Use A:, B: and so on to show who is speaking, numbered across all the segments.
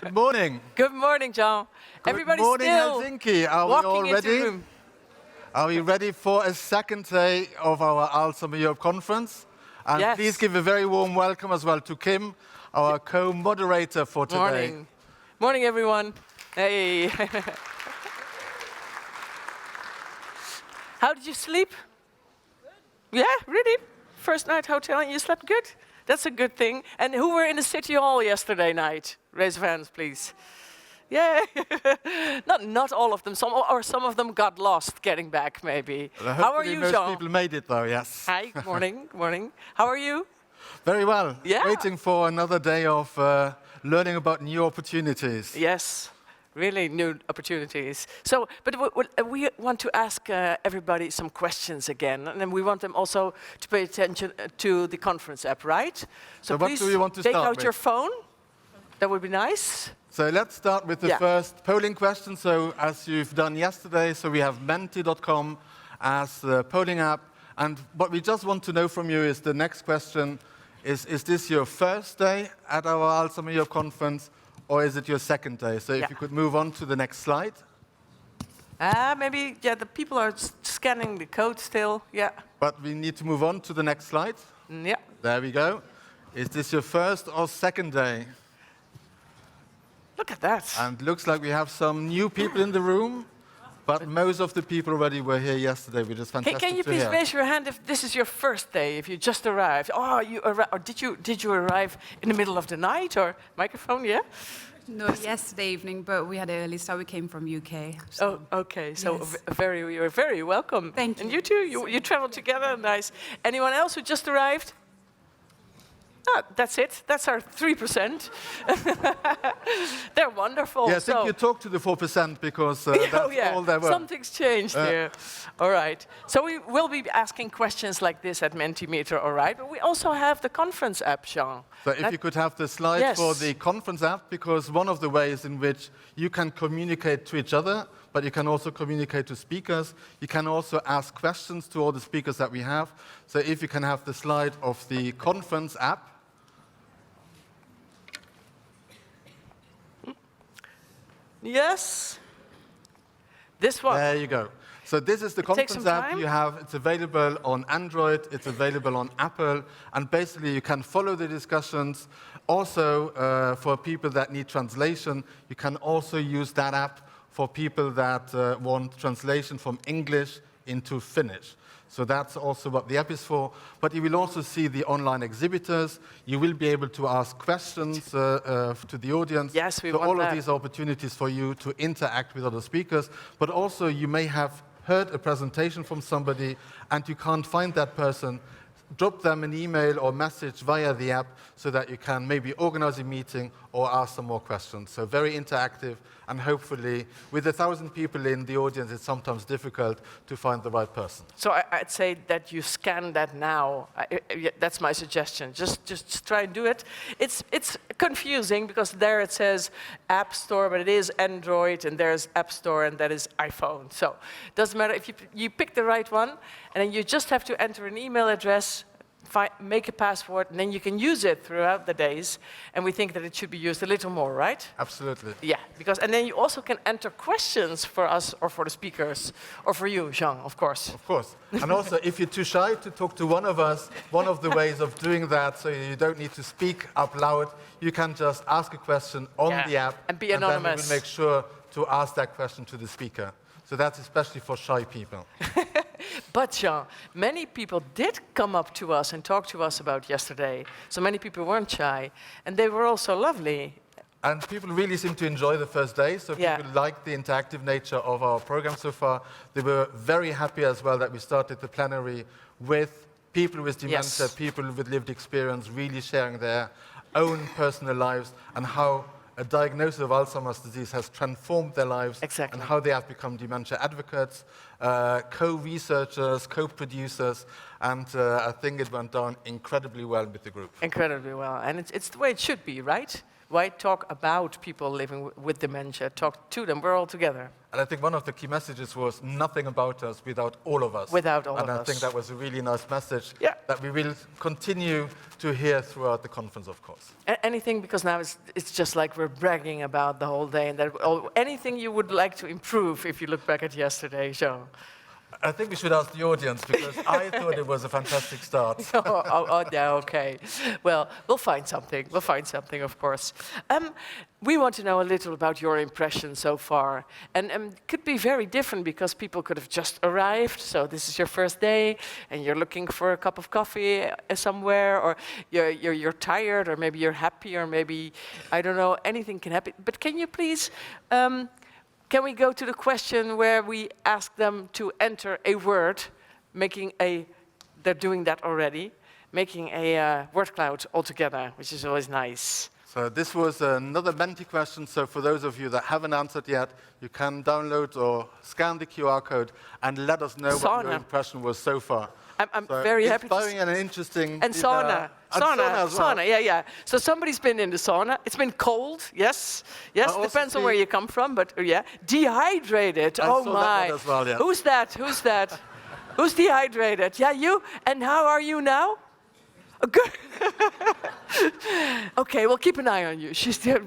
A: Good morning.
B: Good morning, John. Everybody's
A: Good morning,
B: still
A: Helsinki. Are we all
B: walking into the
A: ready?
B: room.
A: Are we ready for a second day of our Alzheimer Europe conference? And
B: Yes.
A: please give a very warm welcome as well to Kim, our co-moderator for today.
B: Morning. Morning, everyone. Hey. How did you sleep? Yeah, really? First night hotel and you slept good? That's a good thing. And who were in the city hall yesterday night? Raise your hands, please. Yeah. not all of them. Some of them got lost getting back, maybe. How are you,
A: most
B: Jean?
A: people made it, though, yes.
B: Hi, morning, morning. How are you?
A: Very well.
B: Yeah.
A: Waiting for another day of learning about new opportunities.
B: Yes, really new opportunities. So, but we want to ask everybody some questions again, and then we want them also to pay attention to the conference app, right?
A: So what
B: please
A: do you want to
B: take
A: start
B: out
A: with?
B: your phone. That would be nice.
A: So let's start with the first polling question. So as you've done yesterday, so we have menti.com as the polling app. And what we just want to know from you is the next question is this your first day at our Alzheimer Europe conference, or is it your second day? So if you could move on to the next slide.
B: Maybe, the people are scanning the code still,
A: But we need to move on to the next slide.
B: Yeah.
A: There we go. Is this your first or second day?
B: Look at that.
A: And looks like we have some new people in the room, but most of the people already were here yesterday, which is fantastic
B: Can you
A: to
B: please
A: hear.
B: raise your hand if this is your first day, if you just arrived? Oh, or did you arrive in the middle of the night, or microphone, yeah?
C: No, yesterday evening, but we had an early start. We came from UK.
B: So. Oh, okay. So
C: Yes.
B: you're very welcome.
C: Thank you.
B: And you too. You traveled together. Nice. Anyone else who just arrived? Oh, that's it. That's our 3%. They're wonderful.
A: Yeah, I think you talked to the 4% because that's all there were.
B: Something's changed here. All right. So we will be asking questions like this at Mentimeter, all right? But we also have the conference app, Jean.
A: So if you could have the slide for the conference app, because one of the ways in which you can communicate to each other, but you can also communicate to speakers. You can also ask questions to all the speakers that we have. So if you can have the slide of the conference app.
B: Yes. This one.
A: There you go. So this is the conference app
B: time.
A: you have. It's available on Android. It's available on Apple. And basically, you can follow the discussions. Also, for people that need translation, you can also use that app for people that want translation from English into Finnish. So that's also what the app is for. But you will also see the online exhibitors. You will be able to ask questions to the audience.
B: Yes, we
A: so
B: want
A: all
B: that.
A: of these opportunities for you to interact with other speakers. But also you may have heard a presentation from somebody and you can't find that person. Drop them an email or message via the app so that you can maybe organize a meeting or ask some more questions. So very interactive, and hopefully with 1,000 people in the audience, it's sometimes difficult to find the right person.
B: So I'd say that you scan that now. That's my suggestion. Just try and do it. It's confusing because there it says App Store, but it is Android, and there's App Store, and that is iPhone. So it doesn't matter if you pick the right one, and then you just have to enter an email address, make a password, and then you can use it throughout the days. And we think that it should be used a little more, right?
A: Absolutely.
B: Yeah, and then you also can enter questions for us or for the speakers, or for you, Jean, of course.
A: Of course. And also, if you're too shy to talk to one of us, one of the ways of doing that, so you don't need to speak up loud, you can just ask a question on the app.
B: And be anonymous.
A: And then we will make sure to ask that question to the speaker. So that's especially for shy people.
B: But, Jean, many people did come up to us and talk to us about yesterday. So many people weren't shy, and they were also lovely.
A: And people really seem to enjoy the first day, so people like the interactive nature of our program so far. They were very happy as well that we started the plenary with people with dementia, people with lived experience, really sharing their own personal lives and how a diagnosis of Alzheimer's disease has transformed their lives and how they have become dementia advocates. co-researchers, co-producers, and I think it went down incredibly well with the group.
B: Incredibly well. And it's the way it should be, right? Why talk about people living with dementia? Talk to them. We're all together.
A: And I think one of the key messages was nothing about us without all of us.
B: Without all of us.
A: And I think that was a really nice message that we will continue to hear throughout the conference, of course.
B: Anything, because now it's just like we're bragging about the whole day. And anything you would like to improve if you look back at yesterday, Jean?
A: I think we should ask the audience, because I thought it was a fantastic start.
B: Yeah, okay. Well, we'll find something. We'll find something, of course. We want to know a little about your impression so far. And it could be very different, because people could have just arrived, so this is your first day, and you're looking for a cup of coffee somewhere, or you're tired, or maybe you're happy, or maybe, I don't know, anything can happen. But can you please... can we go to the question where we ask them to enter a word, they're doing that already, making a word cloud altogether, which is always nice.
A: So this was another Menti question, so for those of you that haven't answered yet, you can download or scan the QR code and let us know what your impression was so far.
B: I'm very happy.
A: Inspiring and interesting.
B: And sauna. Sauna, yeah. So somebody's been in the sauna. It's been cold, yes. Depends on where you come from, but yeah. Dehydrated, oh my.
A: That as well, yeah.
B: Who's that? Who's dehydrated? Yeah, you? And how are you now? Good. Okay, we'll keep an eye on you.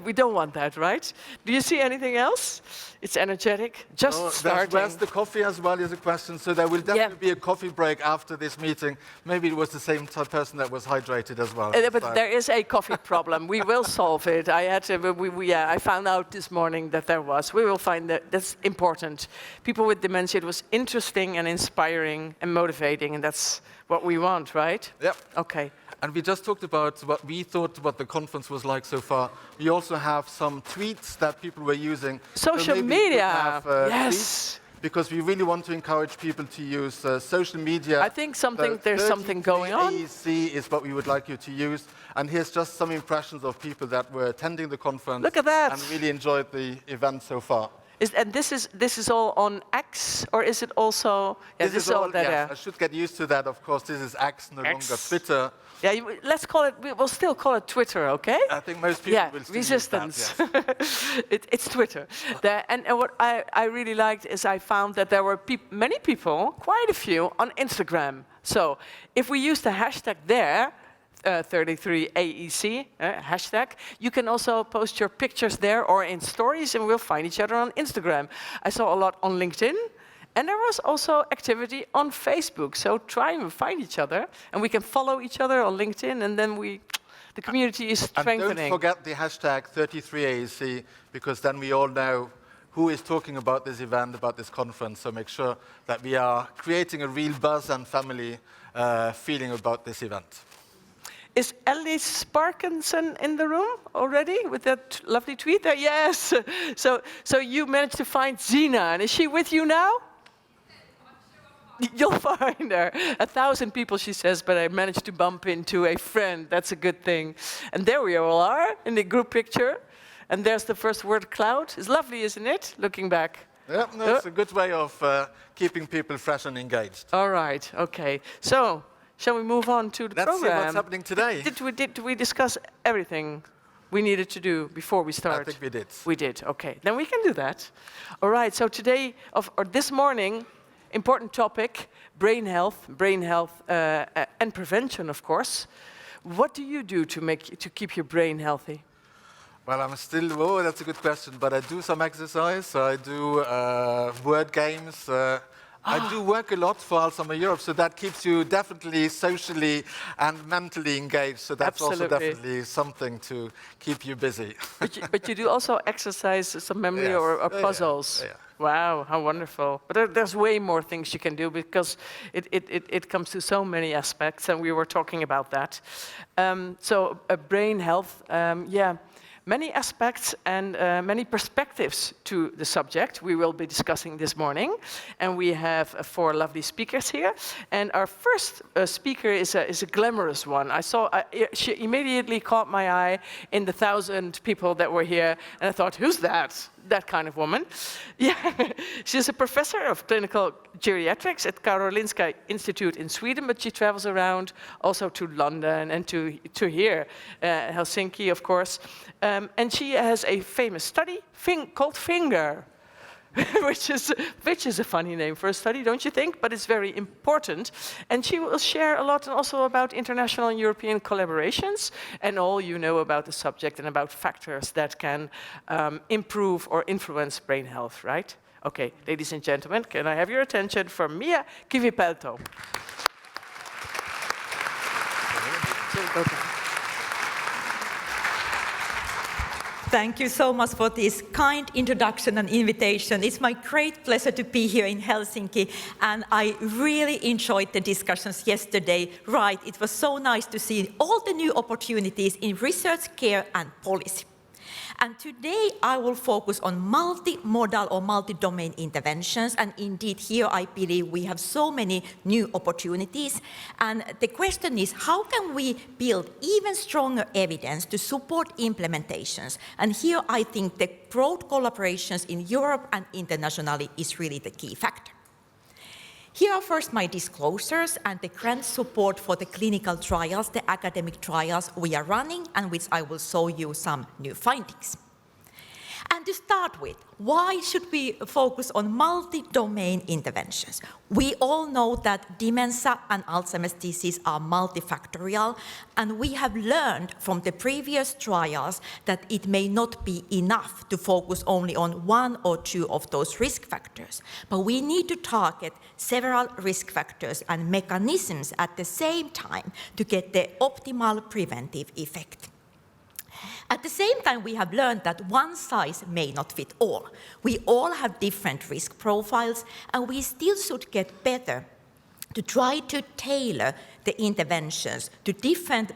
B: We don't want that, right? Do you see anything else? It's energetic, just starting.
A: Where's the coffee as well is a question, so there will definitely be a coffee break after this meeting. Maybe it was the same person that was hydrated as well.
B: But there is a coffee problem. We will solve it. I found out this morning that there was. We will find that. That's important. People with dementia, it was interesting and inspiring and motivating, and that's what we want, right?
A: Yep.
B: Okay.
A: And we just talked about what we thought what the conference was like so far. We also have some tweets that people were using.
B: Social media, yes.
A: Tweets, because we really want to encourage people to use social media.
B: I think there's something going on.
A: AEC is what we would like you to use. And here's just some impressions of people that were attending the conference.
B: Look at that.
A: And really enjoyed the event so far.
B: This is all on X, or is it also? Yeah, this is all there.
A: Yes, I should get used to that. Of course, this is X, no longer Twitter.
B: Yeah, let's call it. We'll still call it Twitter, okay?
A: I think most people will still
B: resistance.
A: use that, yes.
B: It's Twitter. And what I really liked is I found that there were many people, quite a few, on Instagram. So if we use the hashtag there. 33AEC hashtag. You can also post your pictures there or in stories, and we'll find each other on Instagram. I saw a lot on LinkedIn, and there was also activity on Facebook. So try and find each other, and we can follow each other on LinkedIn, and then the community is strengthening.
A: And don't forget the hashtag 33AEC, because then we all know who is talking about this event, about this conference. So make sure that we are creating a real buzz and family feeling about this event.
B: Is Elise Parkinson in the room already with that lovely tweet there? Yes. So you managed to find Zina, and is she with you now? You'll find her. 1,000 people, she says, but I managed to bump into a friend. That's a good thing. And there we all are in the group picture. And there's the first word cloud. It's lovely, isn't it? Looking back.
A: Yeah, no, it's a good way of keeping people fresh and engaged.
B: All right. Okay. So. Shall we move on to the program?
A: Let's see what's happening today.
B: Did we discuss everything we needed to do before we start?
A: I think we did.
B: We did, okay. Then we can do that. All right, so today, or this morning, important topic, brain health and prevention, of course. What do you do to keep your brain healthy?
A: Well, that's a good question, but I do some exercise, I do word games, I do work a lot for Alzheimer Europe, so that keeps you definitely socially and mentally engaged. So that's also definitely something to keep you busy.
B: But you do also exercise, some memory or puzzles.
A: Yeah.
B: Wow, how wonderful. But there's way more things you can do, because it comes to so many aspects, and we were talking about that. So brain health, many aspects and many perspectives to the subject we will be discussing this morning. And we have 4 lovely speakers here. And our first speaker is a glamorous one. She immediately caught my eye in the 1,000 people that were here. And I thought, who's that? that kind of woman. Yeah, she's a professor of clinical geriatrics at Karolinska Institute in Sweden, but she travels around also to London and to here, Helsinki, of course. And she has a famous study called FINGER, which is a funny name for a study, don't you think? But it's very important. And she will share a lot also about international and European collaborations and all you know about the subject and about factors that can improve or influence brain health, right? Okay, ladies and gentlemen, can I have your attention for Miia Kivipelto?
D: Thank you so much for this kind introduction and invitation. It's my great pleasure to be here in Helsinki, and I really enjoyed the discussions yesterday. Right, it was so nice to see all the new opportunities in research, care, and policy. And today I will focus on multi-modal or multi-domain interventions, and indeed here I believe we have so many new opportunities. And the question is, how can we build even stronger evidence to support implementations? And here I think the broad collaborations in Europe and internationally is really the key factor. Here are first my disclosures and the grant support for the clinical trials, the academic trials we are running, and which I will show you some new findings. And to start with, why should we focus on multi-domain interventions? We all know that dementia and Alzheimer's disease are multifactorial, and we have learned from the previous trials that it may not be enough to focus only on one or two of those risk factors, but we need to target several risk factors and mechanisms at the same time to get the optimal preventive effect. At the same time, we have learned that one size may not fit all. We all have different risk profiles, and we still should get better to try to tailor the interventions to different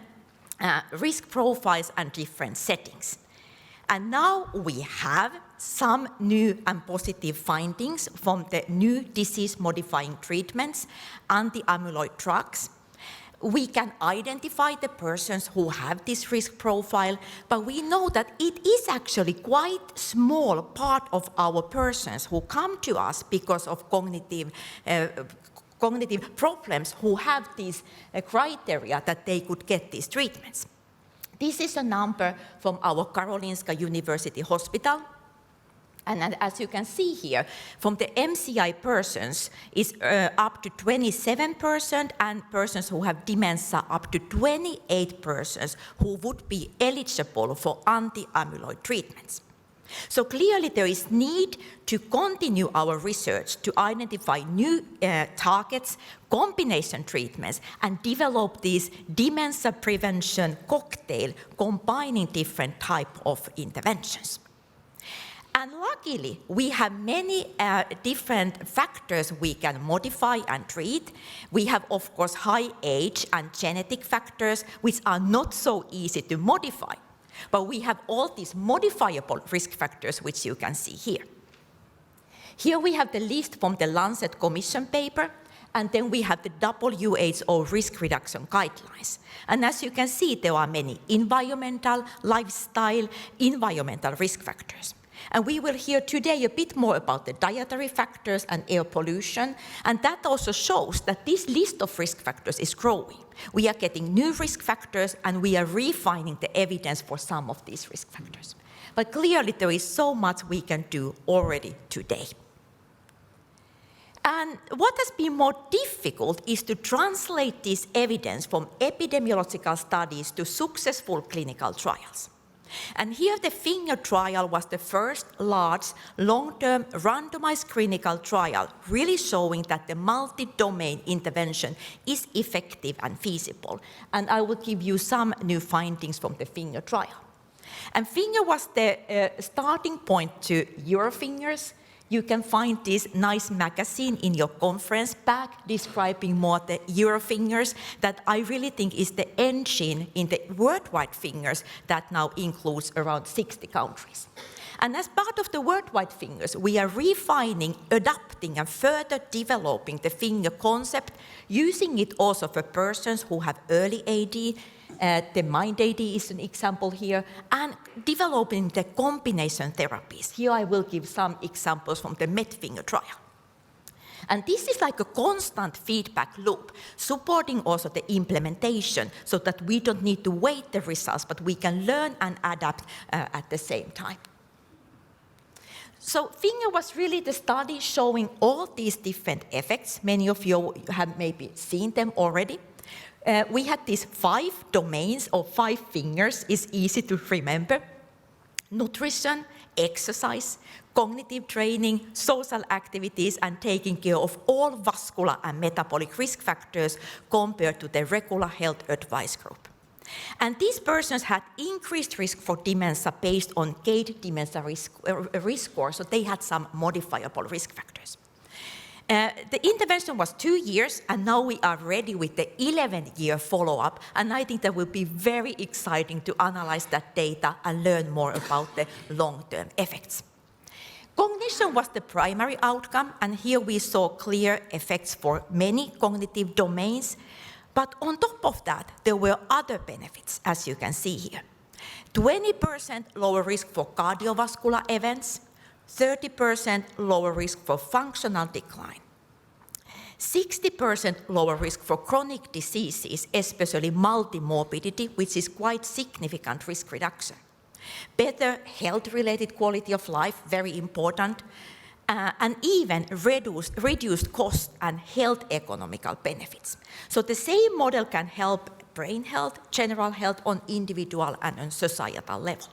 D: risk profiles and different settings. And now we have some new and positive findings from the new disease-modifying treatments, anti-amyloid drugs. We can identify the persons who have this risk profile, but we know that it is actually quite small part of our persons who come to us because of cognitive problems who have these criteria that they could get these treatments. This is a number from our Karolinska University Hospital. And as you can see here, from the MCI persons is up to 27%, and persons who have dementia up to 28% who would be eligible for anti-amyloid treatments. So clearly there is need to continue our research to identify new targets, combination treatments, and develop this dementia prevention cocktail combining different types of interventions. And luckily, we have many different factors we can modify and treat. We have, of course, high age and genetic factors, which are not so easy to modify. But we have all these modifiable risk factors, which you can see here. Here we have the list from the Lancet Commission paper, and then we have the WHO risk reduction guidelines. And as you can see, there are many environmental, lifestyle, environmental risk factors. And we will hear today a bit more about the dietary factors and air pollution, and that also shows that this list of risk factors is growing. We are getting new risk factors, and we are refining the evidence for some of these risk factors. But clearly there is so much we can do already today. And what has been more difficult is to translate this evidence from epidemiological studies to successful clinical trials. And here the FINGER trial was the first large, long-term randomized clinical trial, really showing that the multi-domain intervention is effective and feasible. And I will give you some new findings from the FINGER trial. And FINGER was the starting point to Eurofingers. You can find this nice magazine in your conference bag describing more the Eurofingers that I really think is the engine in the worldwide fingers that now includes around 60 countries. And as part of the worldwide fingers, we are refining, adapting, and further developing the finger concept, using it also for persons who have early AD, The MindAD is an example here, and developing the combination therapies. Here I will give some examples from the MedFinger trial. And this is like a constant feedback loop, supporting also the implementation so that we don't need to wait the results, but we can learn and adapt at the same time. So Finger was really the study showing all these different effects. Many of you have maybe seen them already. We had these 5 domains or 5 fingers, is easy to remember. Nutrition, exercise, cognitive training, social activities, and taking care of all vascular and metabolic risk factors compared to the regular health advice group. And these persons had increased risk for dementia based on GAID dementia risk score, so they had some modifiable risk factors. The intervention was 2 years, and now we are ready with the 11-year follow-up, and I think that will be very exciting to analyze that data and learn more about the long-term effects. Cognition was the primary outcome, and here we saw clear effects for many cognitive domains, but on top of that, there were other benefits, as you can see here. 20% lower risk for cardiovascular events, 30% lower risk for functional decline, 60% lower risk for chronic diseases, especially multi-morbidity, which is quite significant risk reduction. Better health-related quality of life, very important, and even reduced cost and health economical benefits. So the same model can help brain health, general health on individual and on societal level.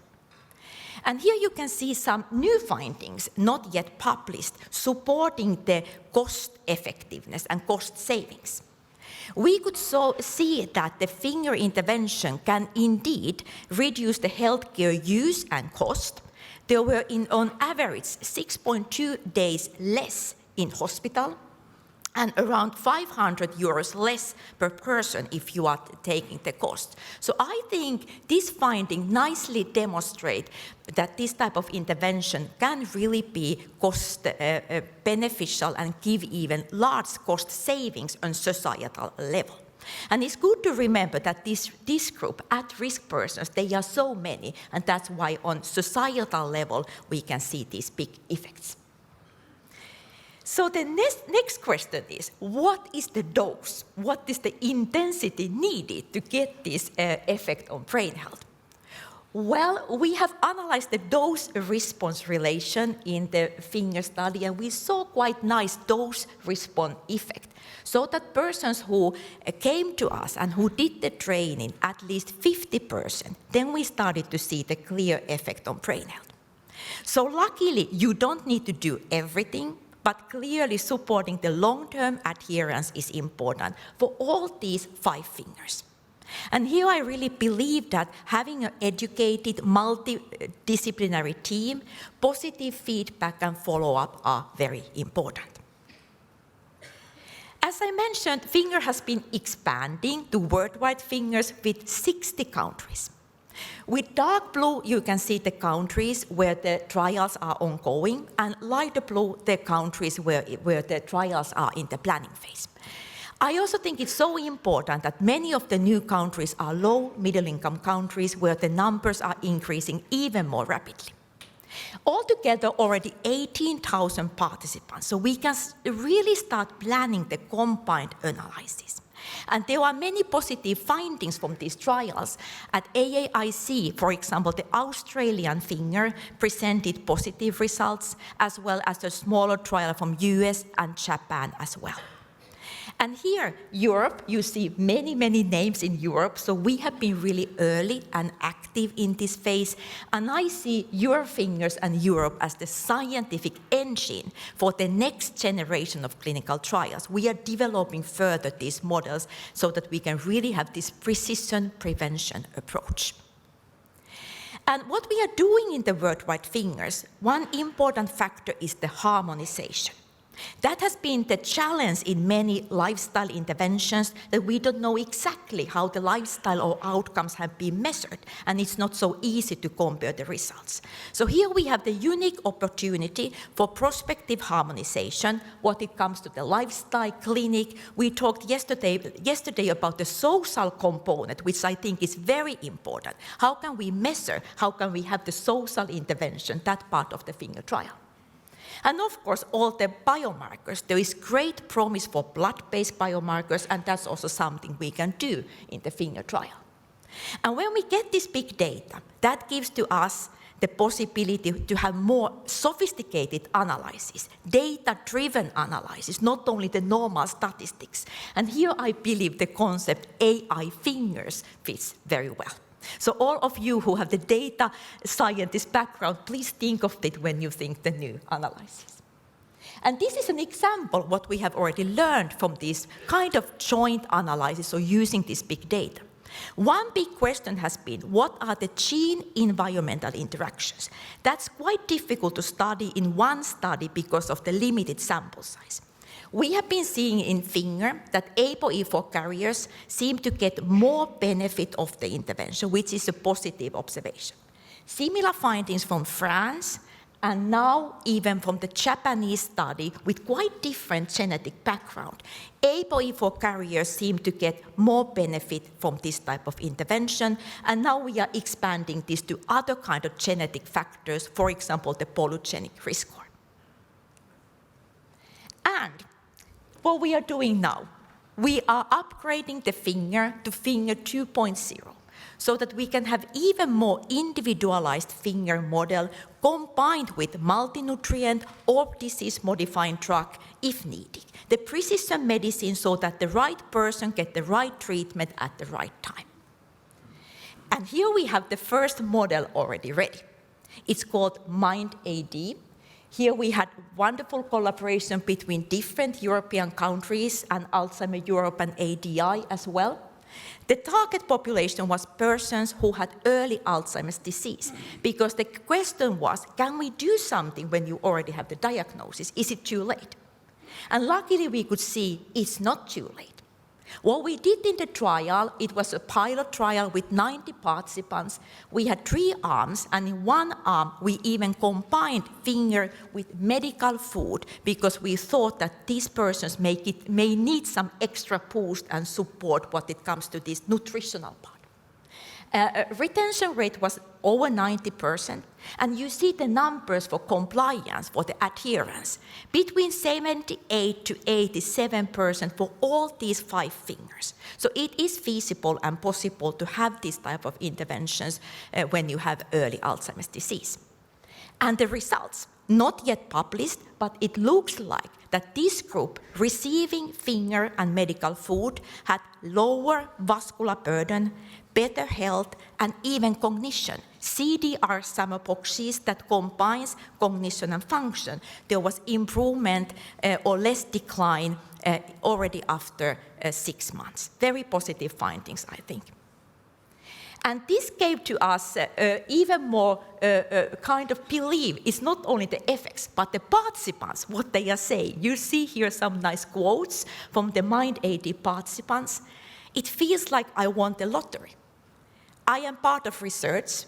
D: And here you can see some new findings, not yet published, supporting the cost effectiveness and cost savings. We could see that the finger intervention can indeed reduce the healthcare use and cost. There were, on average, 6.2 days less in hospital and around 500 euros less per person if you are taking the cost. So I think this finding nicely demonstrates that this type of intervention can really be cost beneficial and give even large cost savings on societal level. And it's good to remember that this group, at-risk persons, they are so many, and that's why on societal level we can see these big effects. So the next question is, what is the dose? What is the intensity needed to get this effect on brain health? Well, we have analyzed the dose-response relation in the finger study, and we saw quite nice dose-response effect. So that persons who came to us and who did the training, at least 50%, then we started to see the clear effect on brain health. So luckily, you don't need to do everything, but clearly supporting the long-term adherence is important for all these 5 fingers. And here I really believe that having an educated, multidisciplinary team, positive feedback and follow-up are very important. As I mentioned, Finger has been expanding to worldwide fingers with 60 countries. With dark blue, you can see the countries where the trials are ongoing, and lighter blue, the countries where the trials are in the planning phase. I also think it's so important that many of the new countries are low, middle-income countries where the numbers are increasing even more rapidly. Altogether, already 18,000 participants, so we can really start planning the combined analysis. And there are many positive findings from these trials. At AAIC, for example, the Australian finger presented positive results, as well as a smaller trial from US and Japan as well. And here, Europe, you see many, many names in Europe, so we have been really early and active in this phase, and I see your fingers and Europe as the scientific engine for the next generation of clinical trials. We are developing further these models so that we can really have this precision prevention approach. And what we are doing in the worldwide fingers, one important factor is the harmonization. That has been the challenge in many lifestyle interventions, that we don't know exactly how the lifestyle or outcomes have been measured, and it's not so easy to compare the results. So here we have the unique opportunity for prospective harmonization when it comes to the lifestyle clinic. We talked yesterday about the social component, which I think is very important. How can we measure? How can we have the social intervention, that part of the finger trial? And of course, all the biomarkers. There is great promise for blood-based biomarkers, and that's also something we can do in the finger trial. And when we get this big data, that gives to us the possibility to have more sophisticated analysis, data-driven analysis, not only the normal statistics. And here I believe the concept AI fingers fits very well. So all of you who have the data scientist background, please think of it when you think the new analysis. And this is an example of what we have already learned from this kind of joint analysis or using this big data. One big question has been, what are the gene-environmental interactions? That's quite difficult to study in one study because of the limited sample size. We have been seeing in finger that ApoE4 carriers seem to get more benefit of the intervention, which is a positive observation. Similar findings from France, and now even from the Japanese study with quite different genetic background. ApoE4 carriers seem to get more benefit from this type of intervention, and now we are expanding this to other kind of genetic factors, for example, the polygenic risk score. And what we are doing now, we are upgrading the finger to finger 2.0 so that we can have even more individualized finger model combined with multi-nutrient or disease-modifying drug if needed. The precision medicine so that the right person gets the right treatment at the right time. And here we have the first model already ready. It's called MIND-AD. Here we had wonderful collaboration between different European countries and Alzheimer Europe and ADI as well. The target population was persons who had early Alzheimer's disease, because the question was, can we do something when you already have the diagnosis? Is it too late? And luckily we could see it's not too late. What we did in the trial, it was a pilot trial with 90 participants. We had 3 arms, and in one arm, we even combined finger with medical food because we thought that these persons may need some extra boost and support when it comes to this nutritional part. Retention rate was over 90%, and you see the numbers for compliance, for the adherence, between 78 to 87% for all these 5 fingers. So it is feasible and possible to have this type of interventions when you have early Alzheimer's disease. And the results, not yet published, but it looks like that this group receiving finger and medical food had lower vascular burden, better health, and even cognition. CDR sum of boxes that combines cognition and function. There was improvement or less decline already after 6 months. Very positive findings, I think. And this gave to us even more kind of belief. It's not only the effects, but the participants, what they are saying. You see here some nice quotes from the MIND-AD participants. It feels like I won the lottery. I am part of research.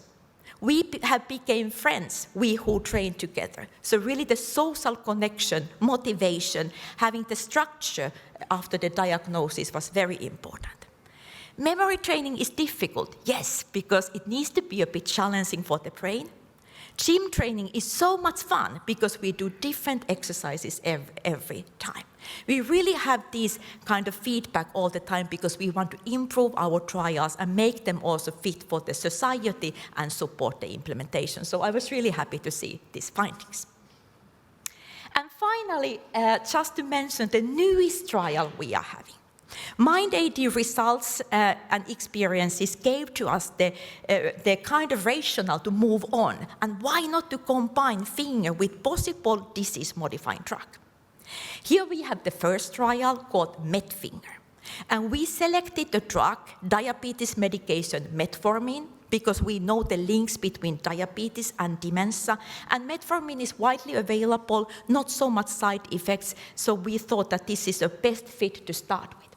D: We have become friends, we who train together. So really the social connection, motivation, having the structure after the diagnosis was very important. Memory training is difficult, yes, because it needs to be a bit challenging for the brain. Gym training is so much fun because we do different exercises every time. We really have this kind of feedback all the time because we want to improve our trials and make them also fit for the society and support the implementation. So I was really happy to see these findings. And finally, just to mention the newest trial we are having. MIND-AD results and experiences gave to us the kind of rationale to move on, and why not to combine finger with possible disease-modifying drug. Here we have the first trial called MedFinger, and we selected the drug, diabetes medication metformin, because we know the links between diabetes and dementia, and metformin is widely available, not so much side effects, so we thought that this is the best fit to start with.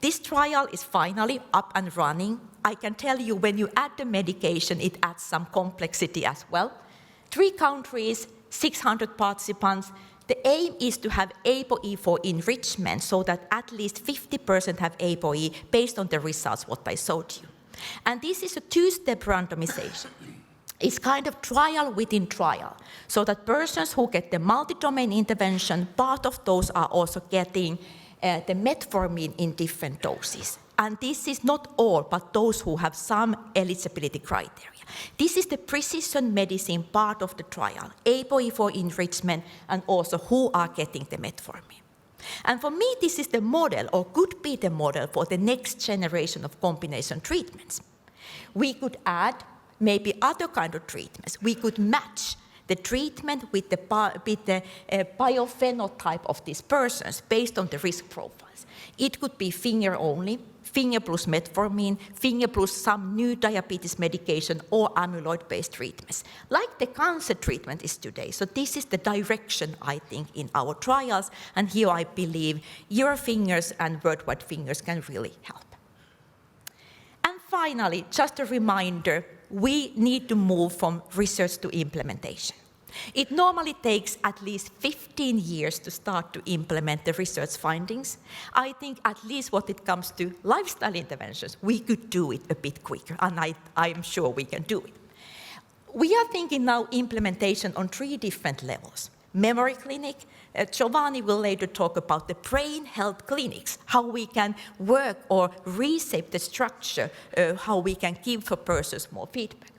D: This trial is finally up and running. I can tell you when you add the medication, it adds some complexity as well. 3 countries, 600 participants. The aim is to have ApoE for enrichment so that at least 50% have ApoE based on the results what I showed you. And this is a 2-step randomization. It's kind of trial within trial, so that persons who get the multi-domain intervention, part of those are also getting the metformin in different doses. And this is not all, but those who have some eligibility criteria. This is the precision medicine part of the trial, ApoE for enrichment, and also who are getting the metformin. And for me, this is the model, or could be the model, for the next generation of combination treatments. We could add maybe other kind of treatments. We could match the treatment with the biophenotype of these persons based on the risk profiles. It could be finger only, finger plus metformin, finger plus some new diabetes medication or amyloid-based treatments, like the cancer treatment is today. So this is the direction, I think, in our trials, and here I believe your fingers and worldwide fingers can really help. And finally, just a reminder, we need to move from research to implementation. It normally takes at least 15 years to start to implement the research findings. I think at least when it comes to lifestyle interventions, we could do it a bit quicker, and I'm sure we can do it. We are thinking now implementation on 3 different levels. Memory clinic, Giovanni will later talk about the brain health clinics, how we can work or reshape the structure, how we can give for persons more feedback.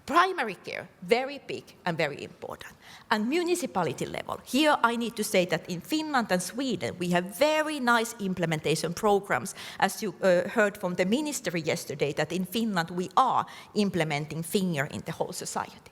D: Primary care, very big and very important. And municipality level, here I need to say that in Finland and Sweden, we have very nice implementation programs. As you heard from the ministry yesterday, that in Finland we are implementing finger in the whole society.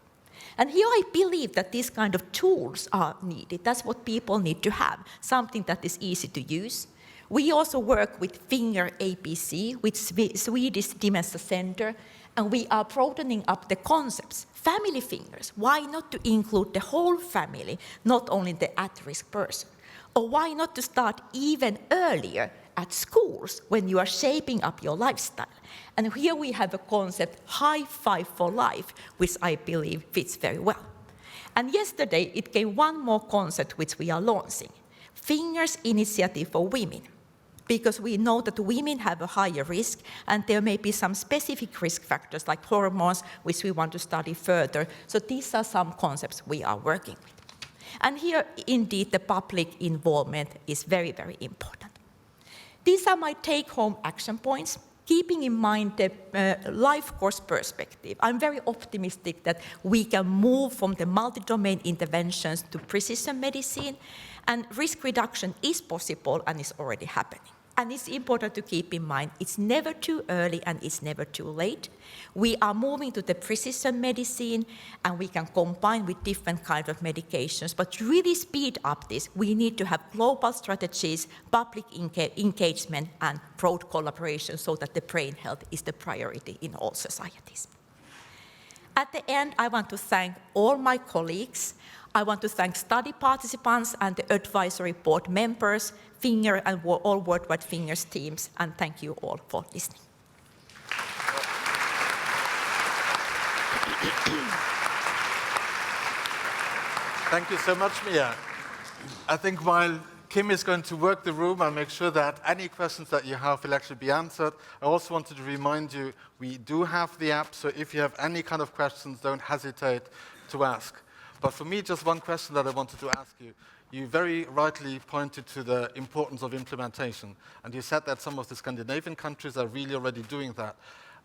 D: And here I believe that these kind of tools are needed. That's what people need to have, something that is easy to use. We also work with Finger APC, with Swedish Dementia Center, and we are broadening up the concepts. Family fingers, why not to include the whole family, not only the at-risk person? Or why not to start even earlier at schools when you are shaping up your lifestyle? And here we have a concept, High Five for Life, which I believe fits very well. And yesterday it came one more concept which we are launching, Fingers Initiative for Women. Because we know that women have a higher risk, and there may be some specific risk factors like hormones, which we want to study further. So these are some concepts we are working with. And here, indeed, the public involvement is very, very important. These are my take-home action points, keeping in mind the life course perspective. I'm very optimistic that we can move from the multi-domain interventions to precision medicine, and risk reduction is possible and is already happening. And it's important to keep in mind, it's never too early and it's never too late. We are moving to the precision medicine, and we can combine with different kinds of medications. But to really speed up this, we need to have global strategies, public engagement, and broad collaboration so that the brain health is the priority in all societies. At the end, I want to thank all my colleagues. I want to thank study participants and the advisory board members, Finger and all Worldwide Fingers teams, and thank you all for listening.
A: Thank you so much, Miia. I think while Kim is going to work the room and make sure that any questions that you have will actually be answered, I also wanted to remind you, we do have the app, so if you have any kind of questions, don't hesitate to ask. But for me, just one question that I wanted to ask you. You very rightly pointed to the importance of implementation, and you said that some of the Scandinavian countries are really already doing that.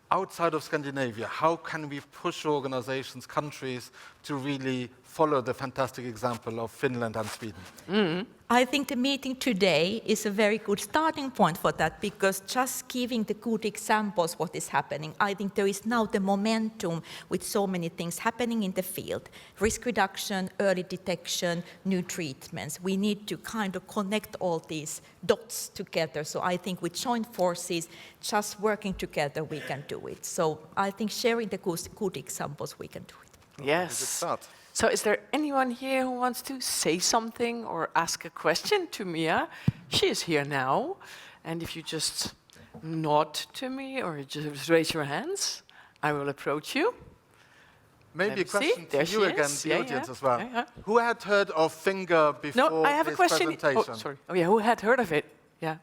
A: Outside of Scandinavia, how can we push organizations, countries, to really follow the fantastic example of Finland and Sweden?
D: I think the meeting today is a very good starting point for that, because just giving the good examples what is happening, I think there is now the momentum with so many things happening in the field. Risk reduction, early detection, new treatments. We need to kind of connect all these dots together. So I think with joint forces, just working together, we can do it. So I think sharing the good examples, we can do it.
B: Yes.
A: Good start.
B: So is there anyone here who wants to say something or ask a question to Miia? She is here now. And if you just nod to me or just raise your hands, I will approach you.
A: Maybe a
B: Let's see.
A: question
B: There
A: to you
B: she
A: again,
B: is.
A: the
B: Yeah,
A: audience
B: yeah.
A: as well.
B: Yeah, yeah.
A: Who had heard of finger before
B: No, I have a
A: this
B: question.
A: presentation?
B: Oh, sorry. Oh, yeah, who had heard of it? Yeah.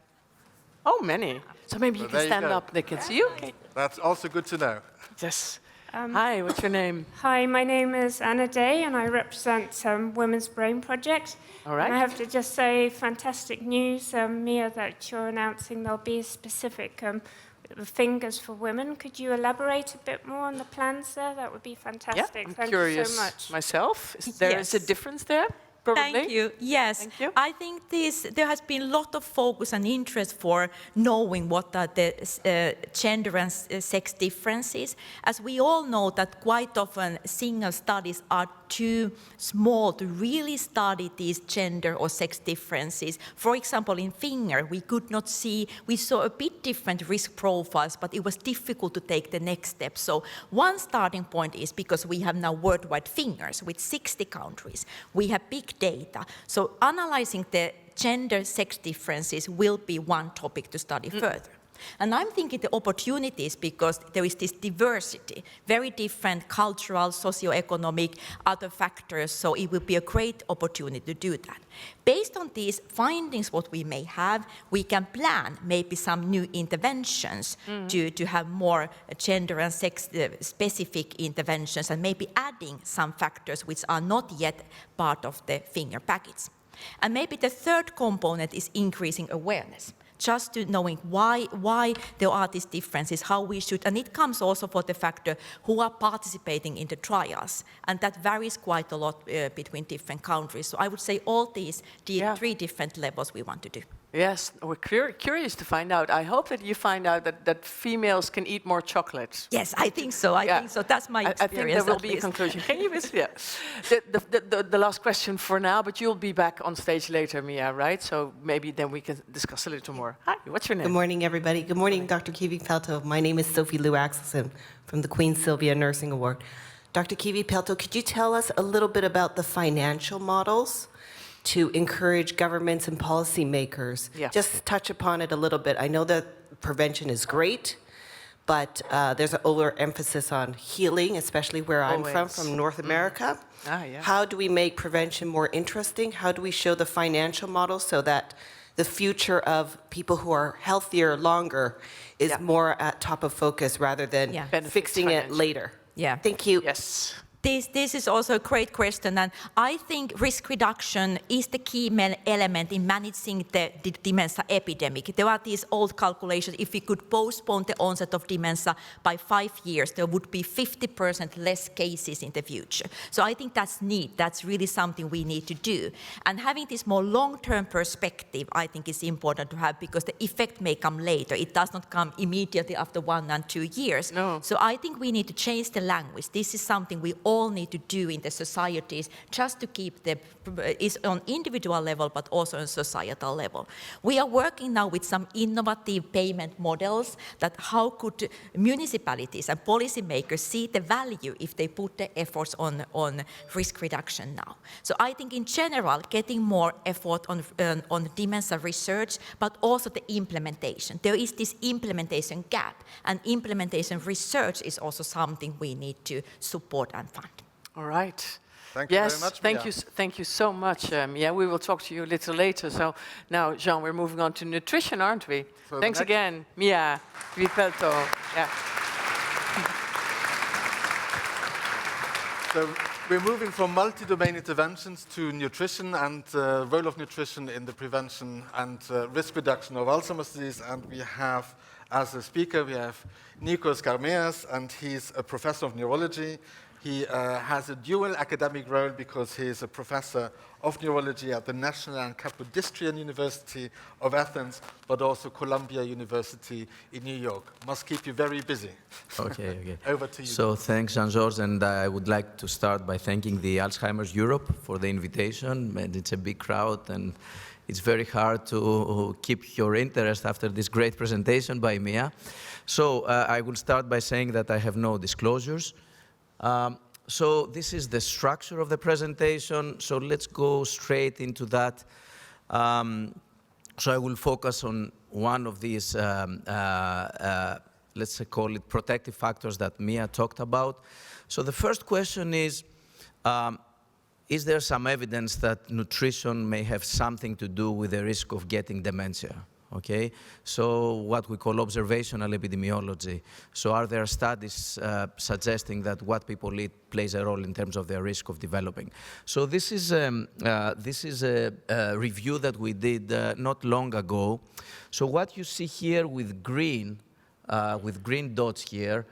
B: Oh, many. So maybe you
A: So
B: can
A: there you
B: stand
A: go.
B: up. They can see you. Okay.
A: That's also good to know.
B: Yes. Hi, what's your name?
E: Hi, my name is Anna Day and I represent Women's Brain Project.
B: All right.
E: And I have to just say, fantastic news, Miia, that you're announcing there'll be specific fingers for women. Could you elaborate a bit more on the plans there? That would be
B: Yeah,
E: fantastic.
B: I'm
E: Thank
B: curious
E: you so much.
B: myself. There is a
D: Yes.
B: difference there, probably.
D: Thank you. Yes,
B: Thank you.
D: I think there has been a lot of focus and interest for knowing what are the gender and sex differences. As we all know that quite often single studies are too small to really study these gender or sex differences. For example, in finger, we saw a bit different risk profiles, but it was difficult to take the next step. So one starting point is because we have now worldwide fingers with 60 countries. We have big data. So analyzing the gender sex differences will be one topic to study further. And I'm thinking the opportunities, because there is this diversity, very different cultural, socioeconomic, other factors, so it will be a great opportunity to do that. Based on these findings, what we may have, we can plan maybe some new interventions to have more gender and sex specific interventions, and maybe adding some factors which are not yet part of the finger package. And maybe the third component is increasing awareness. Just to knowing why there are these differences, how we should, and it comes also for the factor who are participating in the trials, and that varies quite a lot between different countries. So I would say all these three different levels we want to do.
B: Yes, we're curious to find out. I hope that you find out that females can eat more chocolate.
D: Yes, I think so. I think so. That's my experience.
B: I think there will be a conclusion. Can you the last question for now, but you'll be back on stage later, Miia, right? So maybe then we can discuss a little more. Hi, what's your name?
F: Good morning, everybody. Good morning, Dr. Kivipelto. My name is Sophie Lou Axelson from the Queen Sylvia Nursing Award. Dr. Kivipelto, could you tell us a little bit about the financial models to encourage governments and policymakers?
B: Yeah.
F: Just touch upon it a little bit. I know that prevention is great, but there's an overemphasis on healing, especially where I'm from North America.
B: Yeah.
F: How do we make prevention more interesting? How do we show the financial models so that the future of people who are healthier longer is more at top of focus rather than fixing it later?
D: Yeah.
F: Thank you.
B: Yes.
D: This is also a great question, and I think risk reduction is the key element in managing the dementia epidemic. There are these old calculations. If we could postpone the onset of dementia by 5 years, there would be 50% less cases in the future. So I think that's neat. That's really something we need to do. And having this more long-term perspective, I think is important to have, because the effect may come later. It does not come immediately after 1 and 2 years.
B: No.
D: So I think we need to change the language. This is something we all need to do in the societies, just to keep is on individual level but also on societal level. We are working now with some innovative payment models that how could municipalities and policymakers see the value if they put the efforts on risk reduction now. So I think in general getting more effort on dementia research, but also the implementation. There is this implementation gap, and implementation research is also something we need to support and fund.
B: All right.
A: Thank you very much,
B: thank
A: Miia.
B: you, thank you so much, Miia. We will talk to you a little later. So now, Jean, we're moving on to nutrition, aren't we?
A: So
B: Thanks again, Miia Kivipelto. Yeah.
A: So we're moving from multi-domain interventions to nutrition and the role of nutrition in the prevention and risk reduction of Alzheimer's disease. And we have, as a speaker, we have Nikolaos Scarmeas, and he's a professor of neurology. He has a dual academic role because he is a professor of neurology at the National and Kapodistrian University of Athens, but also Columbia University in New York. Must keep you very busy.
G: Okay.
A: Over to you.
G: So thanks, Jean-Georges, and I would like to start by thanking the Alzheimer's Europe for the invitation. And it's a big crowd, and it's very hard to keep your interest after this great presentation by Miia. So I will start by saying that I have no disclosures. So this is the structure of the presentation, so let's go straight into that. So I will focus on one of these, let's call it protective factors that Miia talked about. So the first question is there some evidence that nutrition may have something to do with the risk of getting dementia? Okay, so what we call observational epidemiology. So are there studies suggesting that what people eat plays a role in terms of their risk of developing? So this is a review that we did not long ago. So what you see here with green dots here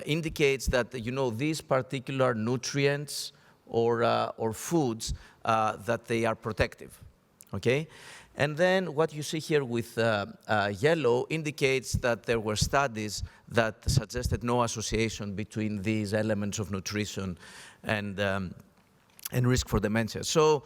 G: indicates that, you know, these particular nutrients or foods that they are protective. Okay. And then what you see here with yellow indicates that there were studies that suggested no association between these elements of nutrition and risk for dementia. So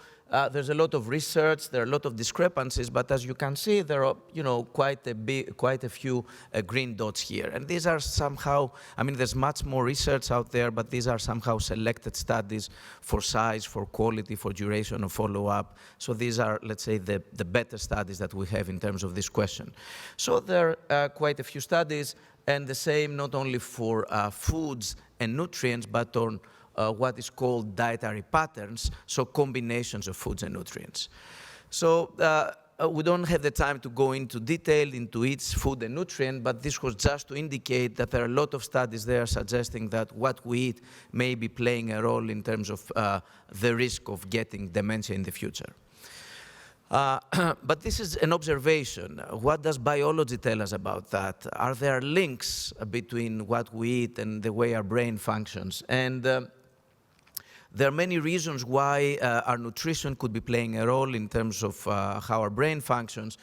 G: there's a lot of research, there are a lot of discrepancies, but as you can see, there are, you know, quite a few green dots here. And these are somehow, I mean, there's much more research out there, but these are somehow selected studies for size, for quality, for duration of follow-up. So these are, let's say, the better studies that we have in terms of this question. So there are quite a few studies, and the same not only for foods and nutrients, but on what is called dietary patterns, so combinations of foods and nutrients. So we don't have the time to go into detail into each food and nutrient, but this was just to indicate that there are a lot of studies there suggesting that what we eat may be playing a role in terms of the risk of getting dementia in the future. But this is an observation. What does biology tell us about that? Are there links between what we eat and the way our brain functions? And there are many reasons why our nutrition could be playing a role in terms of how our brain functions.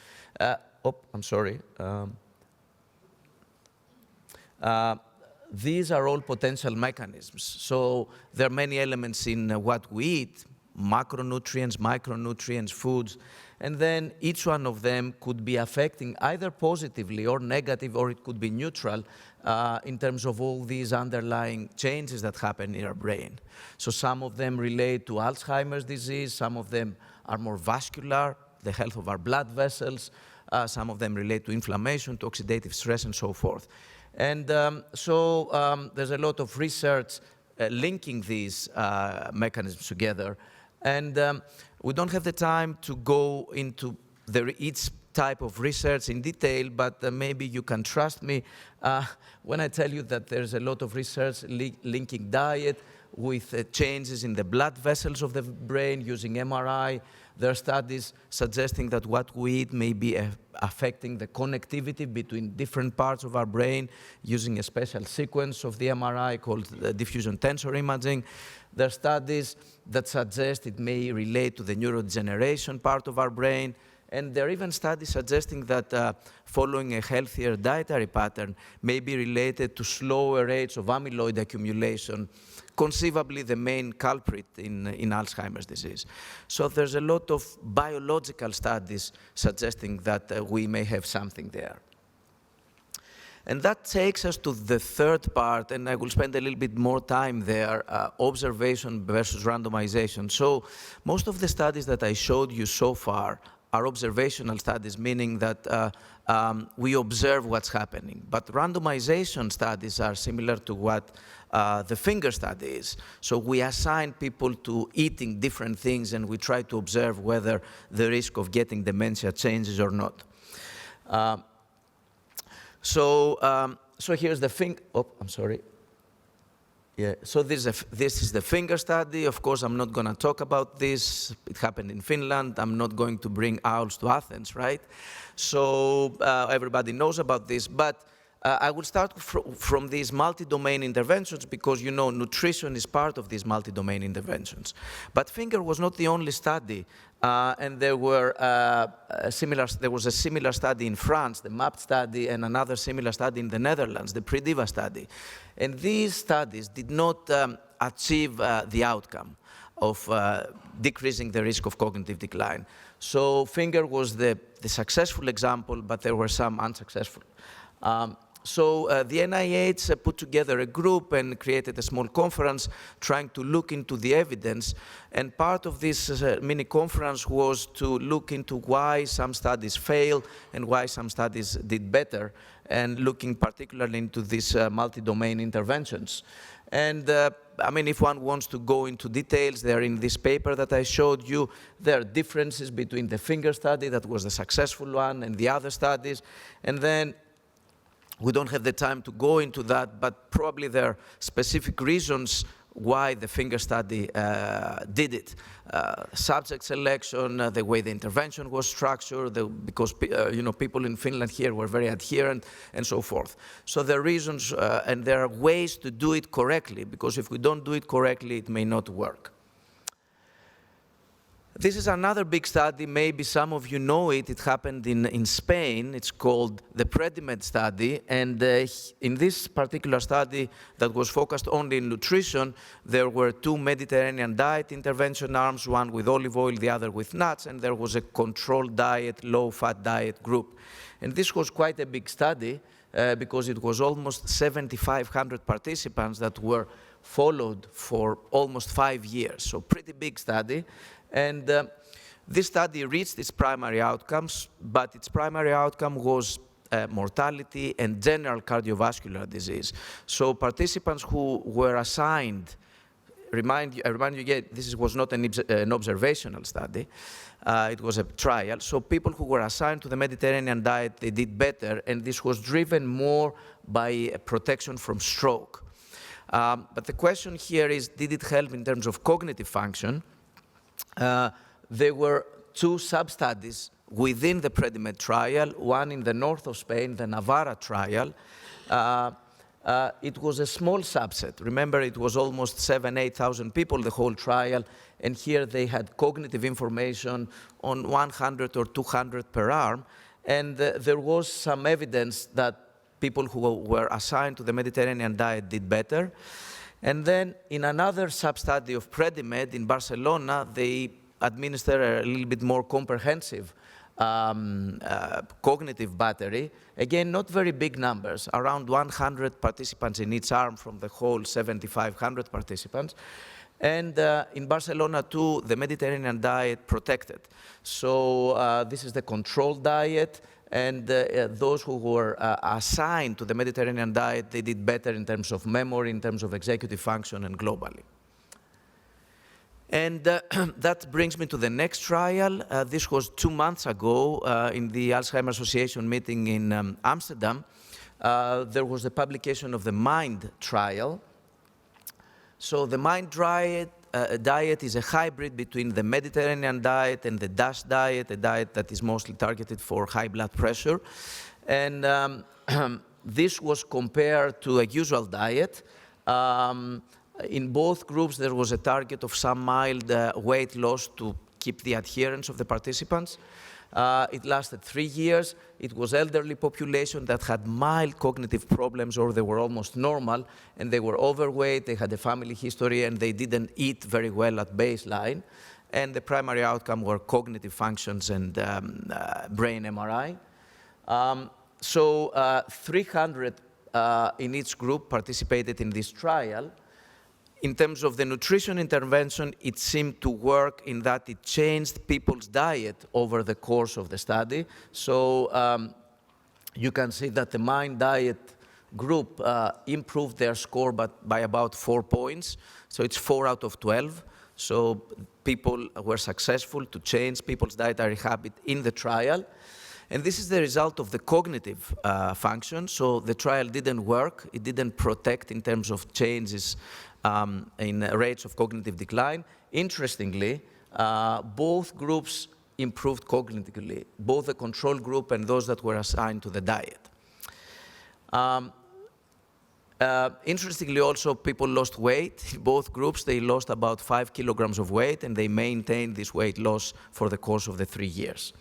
G: These are all potential mechanisms. So there are many elements in what we eat, macronutrients, micronutrients, foods, and then each one of them could be affecting either positively or negative, or it could be neutral in terms of all these underlying changes that happen in our brain. So some of them relate to Alzheimer's disease, some of them are more vascular, the health of our blood vessels, some of them relate to inflammation, to oxidative stress, and so forth. And so there's a lot of research linking these mechanisms together. And we don't have the time to go into each type of research in detail, but maybe you can trust me when I tell you that there's a lot of research linking diet with changes in the blood vessels of the brain using MRI. There are studies suggesting that what we eat may be affecting the connectivity between different parts of our brain using a special sequence of the MRI called diffusion tensor imaging. There are studies that suggest it may relate to the neurodegeneration part of our brain. And there are even studies suggesting that following a healthier dietary pattern may be related to slower rates of amyloid accumulation, conceivably the main culprit in Alzheimer's disease. So there's a lot of biological studies suggesting that we may have something there. And that takes us to the third part, and I will spend a little bit more time there, observation versus randomization. So most of the studies that I showed you so far are observational studies, meaning that we observe what's happening. But randomization studies are similar to what the finger study is. So we assign people to eating different things, and we try to observe whether the risk of getting dementia changes or not. So here's the finger. Oh, I'm sorry. Yeah, so this is the finger study. Of course, I'm not going to talk about this. It happened in Finland. I'm not going to bring owls to Athens, right? So everybody knows about this. But I will start from these multi-domain interventions because, you know, nutrition is part of these multi-domain interventions. But finger was not the only study, and there was a similar study in France, the MAP study, and another similar study in the Netherlands, the PREDIVA study. And these studies did not achieve the outcome of decreasing the risk of cognitive decline. So finger was the successful example, but there were some unsuccessful. So the NIH put together a group and created a small conference trying to look into the evidence. And part of this mini conference was to look into why some studies failed and why some studies did better, and looking particularly into these multi-domain interventions. And I mean, if one wants to go into details, they're in this paper that I showed you. There are differences between the finger study that was the successful one and the other studies. And then we don't have the time to go into that, but probably there are specific reasons why the finger study did it. Subject selection, the way the intervention was structured, because you know, people in Finland here were very adherent, and so forth. So there are reasons, and there are ways to do it correctly, because if we don't do it correctly, it may not work. This is another big study. Maybe some of you know it. It happened in Spain. It's called the PREDIMED study. And in this particular study that was focused only in nutrition, there were 2 Mediterranean diet intervention arms, one with olive oil, the other with nuts, and there was a controlled diet, low-fat diet group. And this was quite a big study because it was almost 7,500 participants that were followed for almost 5 years. So pretty big study. And this study reached its primary outcomes, but its primary outcome was mortality and general cardiovascular disease. So participants who were assigned, I remind you again, this was not an observational study, it was a trial. So people who were assigned to the Mediterranean diet, they did better, and this was driven more by protection from stroke. But the question here is, did it help in terms of cognitive function? There were 2 sub-studies within the PREDIMED trial, one in the north of Spain, the Navarra trial. It was a small subset. Remember, it was almost 8,000 people, the whole trial, and here they had cognitive information on 100 or 200 per arm, and there was some evidence that people who were assigned to the Mediterranean diet did better. And then in another sub-study of PREDIMED in Barcelona, they administered a little bit more comprehensive cognitive battery. Again, not very big numbers, around 100 participants in each arm from the whole 7,500 participants. And in Barcelona too, the Mediterranean diet protected. So this is the controlled diet. And those who were assigned to the Mediterranean diet, they did better in terms of memory, in terms of executive function, and globally. And that brings me to the next trial. This was 2 months ago in the Alzheimer Association meeting in Amsterdam. There was the publication of the MIND trial. So the MIND diet is a hybrid between the Mediterranean diet and the DASH diet, a diet that is mostly targeted for high blood pressure. And this was compared to a usual diet. In both groups, there was a target of some mild weight loss to keep the adherence of the participants. It lasted 3 years. It was elderly population that had mild cognitive problems, or they were almost normal, and they were overweight, they had a family history, and they didn't eat very well at baseline. And the primary outcome were cognitive functions and brain MRI. 300 in each group participated in this trial. In terms of the nutrition intervention, it seemed to work in that it changed people's diet over the course of the study. So you can see that the MIND diet group improved their score by about 4 points. So it's 4 out of 12. So people were successful to change people's dietary habit in the trial. And this is the result of the cognitive function. So the trial didn't work. It didn't protect in terms of changes in rates of cognitive decline. Interestingly, both groups improved cognitively, both the control group and those that were assigned to the diet. Interestingly, also, people lost weight. In both groups, they lost about 5 kilograms of weight, and they maintained this weight loss for the course of the 3 years.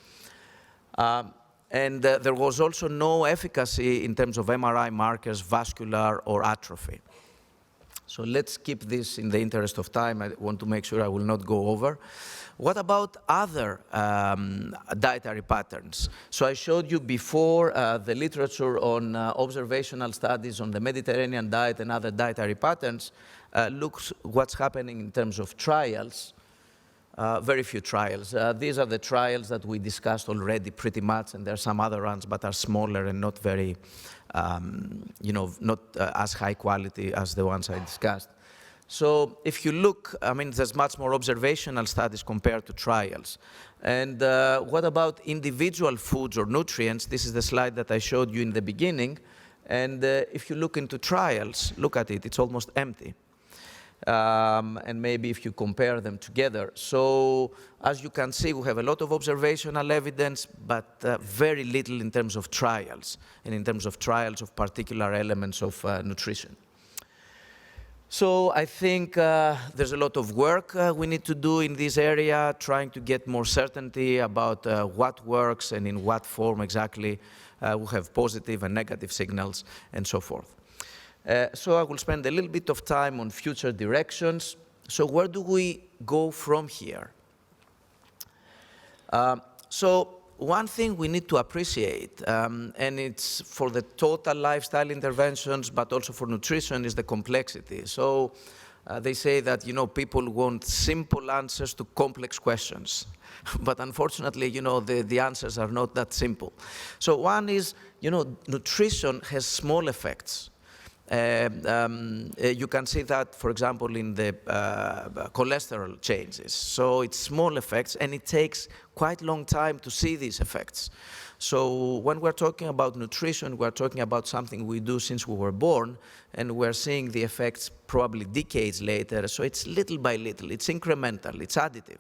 G: There was also no efficacy in terms of MRI markers, vascular or atrophy. So let's keep this in the interest of time. I want to make sure I will not go over. What about other dietary patterns? So I showed you before the literature on observational studies on the Mediterranean diet and other dietary patterns. Looks what's happening in terms of trials. Very few trials. These are the trials that we discussed already pretty much, and there are some other ones, but are smaller and not very, not as high quality as the ones I discussed. So if you look, I mean, there's much more observational studies compared to trials. And what about individual foods or nutrients? This is the slide that I showed you in the beginning. And if you look into trials, look at it, it's almost empty. And maybe if you compare them together. So as you can see, we have a lot of observational evidence, but very little in terms of trials, and in terms of trials of particular elements of nutrition. So I think there's a lot of work we need to do in this area, trying to get more certainty about what works and in what form exactly we have positive and negative signals and so forth. So I will spend a little bit of time on future directions. So where do we go from here? So one thing we need to appreciate, and it's for the total lifestyle interventions, but also for nutrition, is the complexity. So they say that, people want simple answers to complex questions. But unfortunately, the answers are not that simple. So one is, nutrition has small effects. You can see that, for example, in the cholesterol changes. So it's small effects, and it takes quite a long time to see these effects. So when we're talking about nutrition, we're talking about something we do since we were born, and we're seeing the effects probably decades later. So it's little by little, it's incremental, it's additive.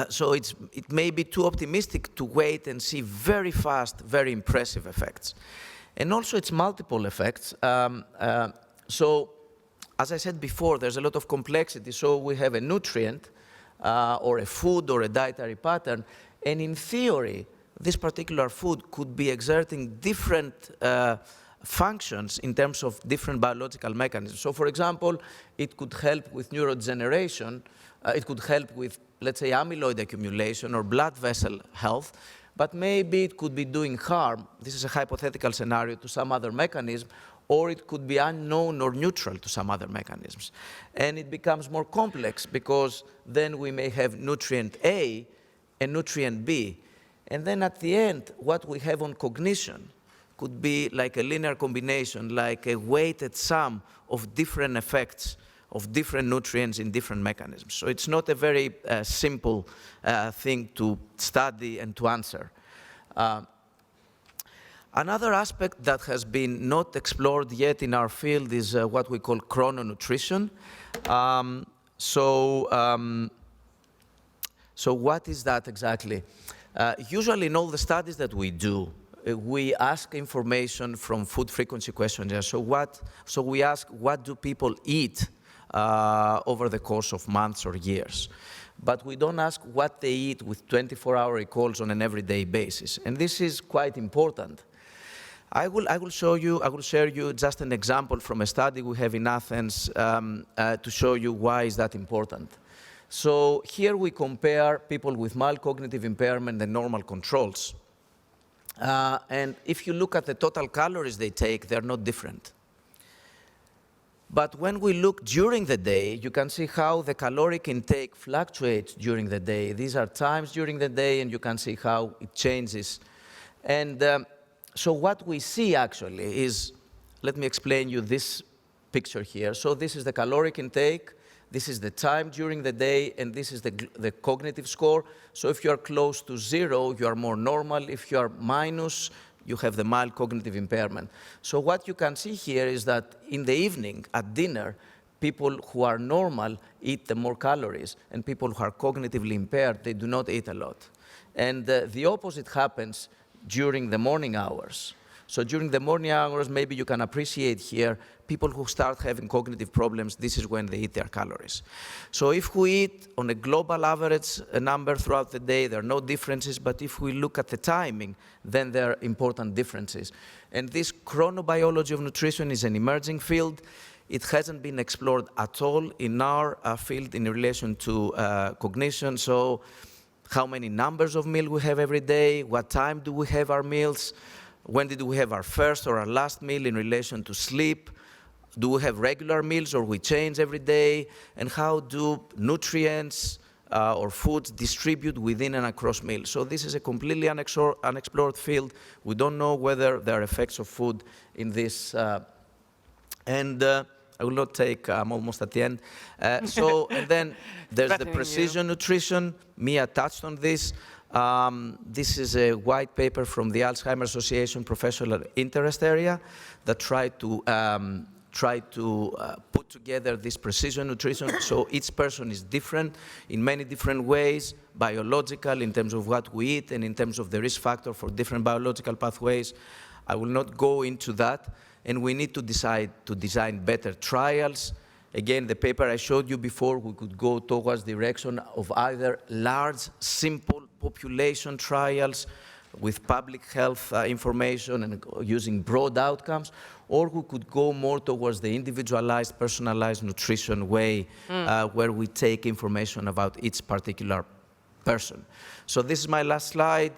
G: So it may be too optimistic to wait and see very fast, very impressive effects. And also it's multiple effects. So as I said before, there's a lot of complexity. So we have a nutrient or a food or a dietary pattern. And in theory, this particular food could be exerting different functions in terms of different biological mechanisms. So for example, it could help with neurodegeneration. It could help with, let's say, amyloid accumulation or blood vessel health, but maybe it could be doing harm. This is a hypothetical scenario to some other mechanism, or it could be unknown or neutral to some other mechanisms. And it becomes more complex because then we may have nutrient A and nutrient B. And then at the end, what we have on cognition could be like a linear combination, like a weighted sum of different effects of different nutrients in different mechanisms. So it's not a very simple thing to study and to answer. Another aspect that has been not explored yet in our field is what we call chrononutrition. So what is that exactly? Usually in all the studies that we do, we ask information from food frequency questionnaires. So we ask, what do people eat over the course of months or years? But we don't ask what they eat with 24-hour recalls on an everyday basis. And this is quite important. I will share you just an example from a study we have in Athens to show you why is that important. So here we compare people with mild cognitive impairment and normal controls. And if you look at the total calories they take, they're not different. But when we look during the day, you can see how the caloric intake fluctuates during the day. These are times during the day, and you can see how it changes. And so what we see actually is, let me explain you this picture here. So this is the caloric intake, this is the time during the day, and this is the cognitive score. So if you are close to 0, you are more normal. If you are minus, you have the mild cognitive impairment. So what you can see here is that in the evening, at dinner, people who are normal eat the more calories, and people who are cognitively impaired, they do not eat a lot. And the opposite happens during the morning hours. So during the morning hours, maybe you can appreciate here, people who start having cognitive problems, this is when they eat their calories. So if we eat on a global average number throughout the day, there are no differences, but if we look at the timing, then there are important differences. And this chronobiology of nutrition is an emerging field. It hasn't been explored at all in our field in relation to cognition. So how many numbers of meals we have every day, what time do we have our meals, when did we have our first or our last meal in relation to sleep, do we have regular meals or we change every day, and how do nutrients or foods distribute within and across meals. So this is a completely unexplored field. We don't know whether there are effects of food in this. I will not take, I'm almost at the end. And then there's the precision nutrition. Miia touched on this. This is a white paper from the Alzheimer Association Professional Interest Area that tried to put together this precision nutrition. So each person is different in many different ways, biological in terms of what we eat and in terms of the risk factor for different biological pathways. I will not go into that. And we need to decide to design better trials. Again, the paper I showed you before, we could go towards the direction of either large, simple population trials with public health information and using broad outcomes, or we could go more towards the individualized, personalized nutrition way, where we take information about each particular person. So this is my last slide.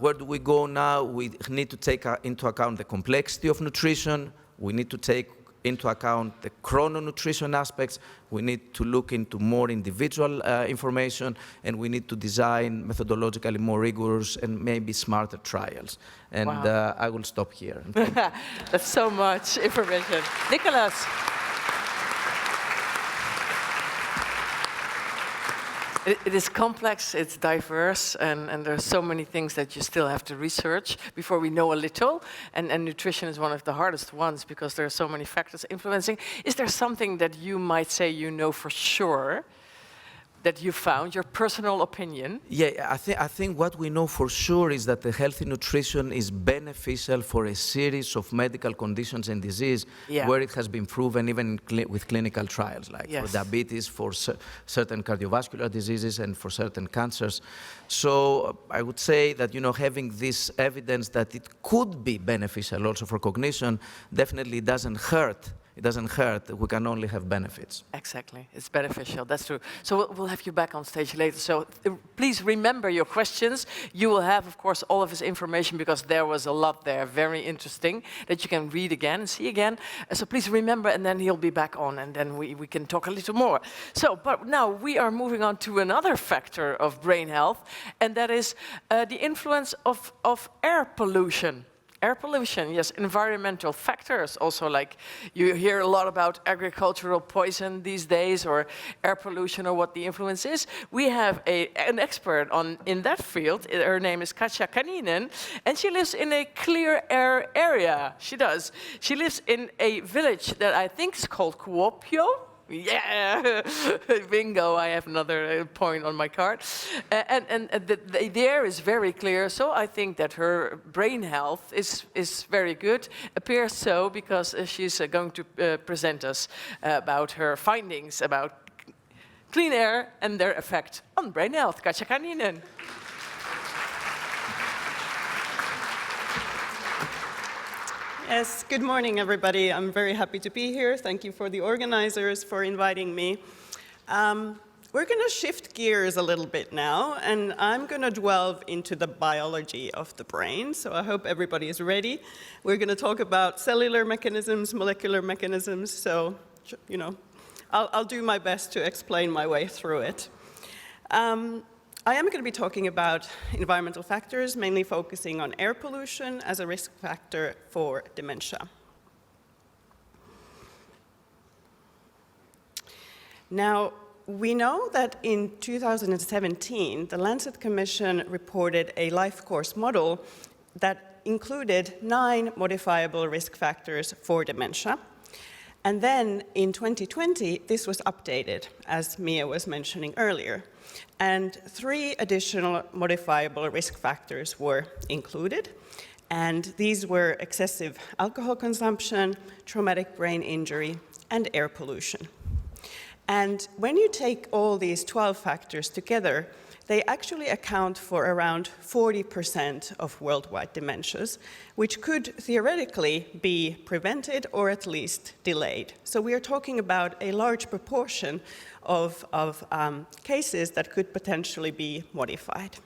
G: Where do we go now? We need to take into account the complexity of nutrition. We need to take into account the chrononutrition aspects. We need to look into more individual information, and we need to design methodologically more rigorous and maybe smarter trials. And wow. I will stop here.
B: That's so much information. Nikolaos. It is complex, it's diverse, and there are so many things that you still have to research before we know a little. And nutrition is one of the hardest ones because there are so many factors influencing. Is there something that you might say you know for sure that you found, your personal opinion?
G: Yeah, I think what we know for sure is that the healthy nutrition is beneficial for a series of medical conditions and disease where it has been proven even with clinical trials, like for diabetes, for certain cardiovascular diseases, and for certain cancers. So I would say that, having this evidence that it could be beneficial also for cognition definitely doesn't hurt. It doesn't hurt. We can only have benefits.
B: Exactly. It's beneficial. That's true. So we'll have you back on stage later. So please remember your questions. You will have, of course, all of his information because there was a lot there, very interesting, that you can read again and see again. So please remember, and then he'll be back on, and then we can talk a little more. So, but now we are moving on to another factor of brain health, and that is the influence of air pollution. Air pollution, yes, environmental factors. Also, like you hear a lot about agricultural poison these days, or air pollution, or what the influence is. We have an expert in that field. Her name is Katja Kanninen, and she lives in a clear air area. She does. She lives in a village that I think is called Kuopio. Yeah, bingo, I have another point on my card. And the air is very clear, so I think that her brain health is very good. Appears so because she's going to present us about her findings about clean air and their effect on brain health. Katja Kanninen.
H: Yes, good morning, everybody. I'm very happy to be here. Thank you for the organizers for inviting me. We're going to shift gears a little bit now, and I'm going to delve into the biology of the brain. So I hope everybody is ready. We're going to talk about cellular mechanisms, molecular mechanisms. So, I'll do my best to explain my way through it. I am going to be talking about environmental factors, mainly focusing on air pollution as a risk factor for dementia. Now, we know that in 2017, the Lancet Commission reported a life course model that included 9 modifiable risk factors for dementia. And then in 2020, this was updated, as Miia was mentioning earlier. And 3 additional modifiable risk factors were included. And these were excessive alcohol consumption, traumatic brain injury, and air pollution. And when you take all these 12 factors together, they actually account for around 40% of worldwide dementias, which could theoretically be prevented or at least delayed. So we are talking about a large proportion of cases that could potentially be modified.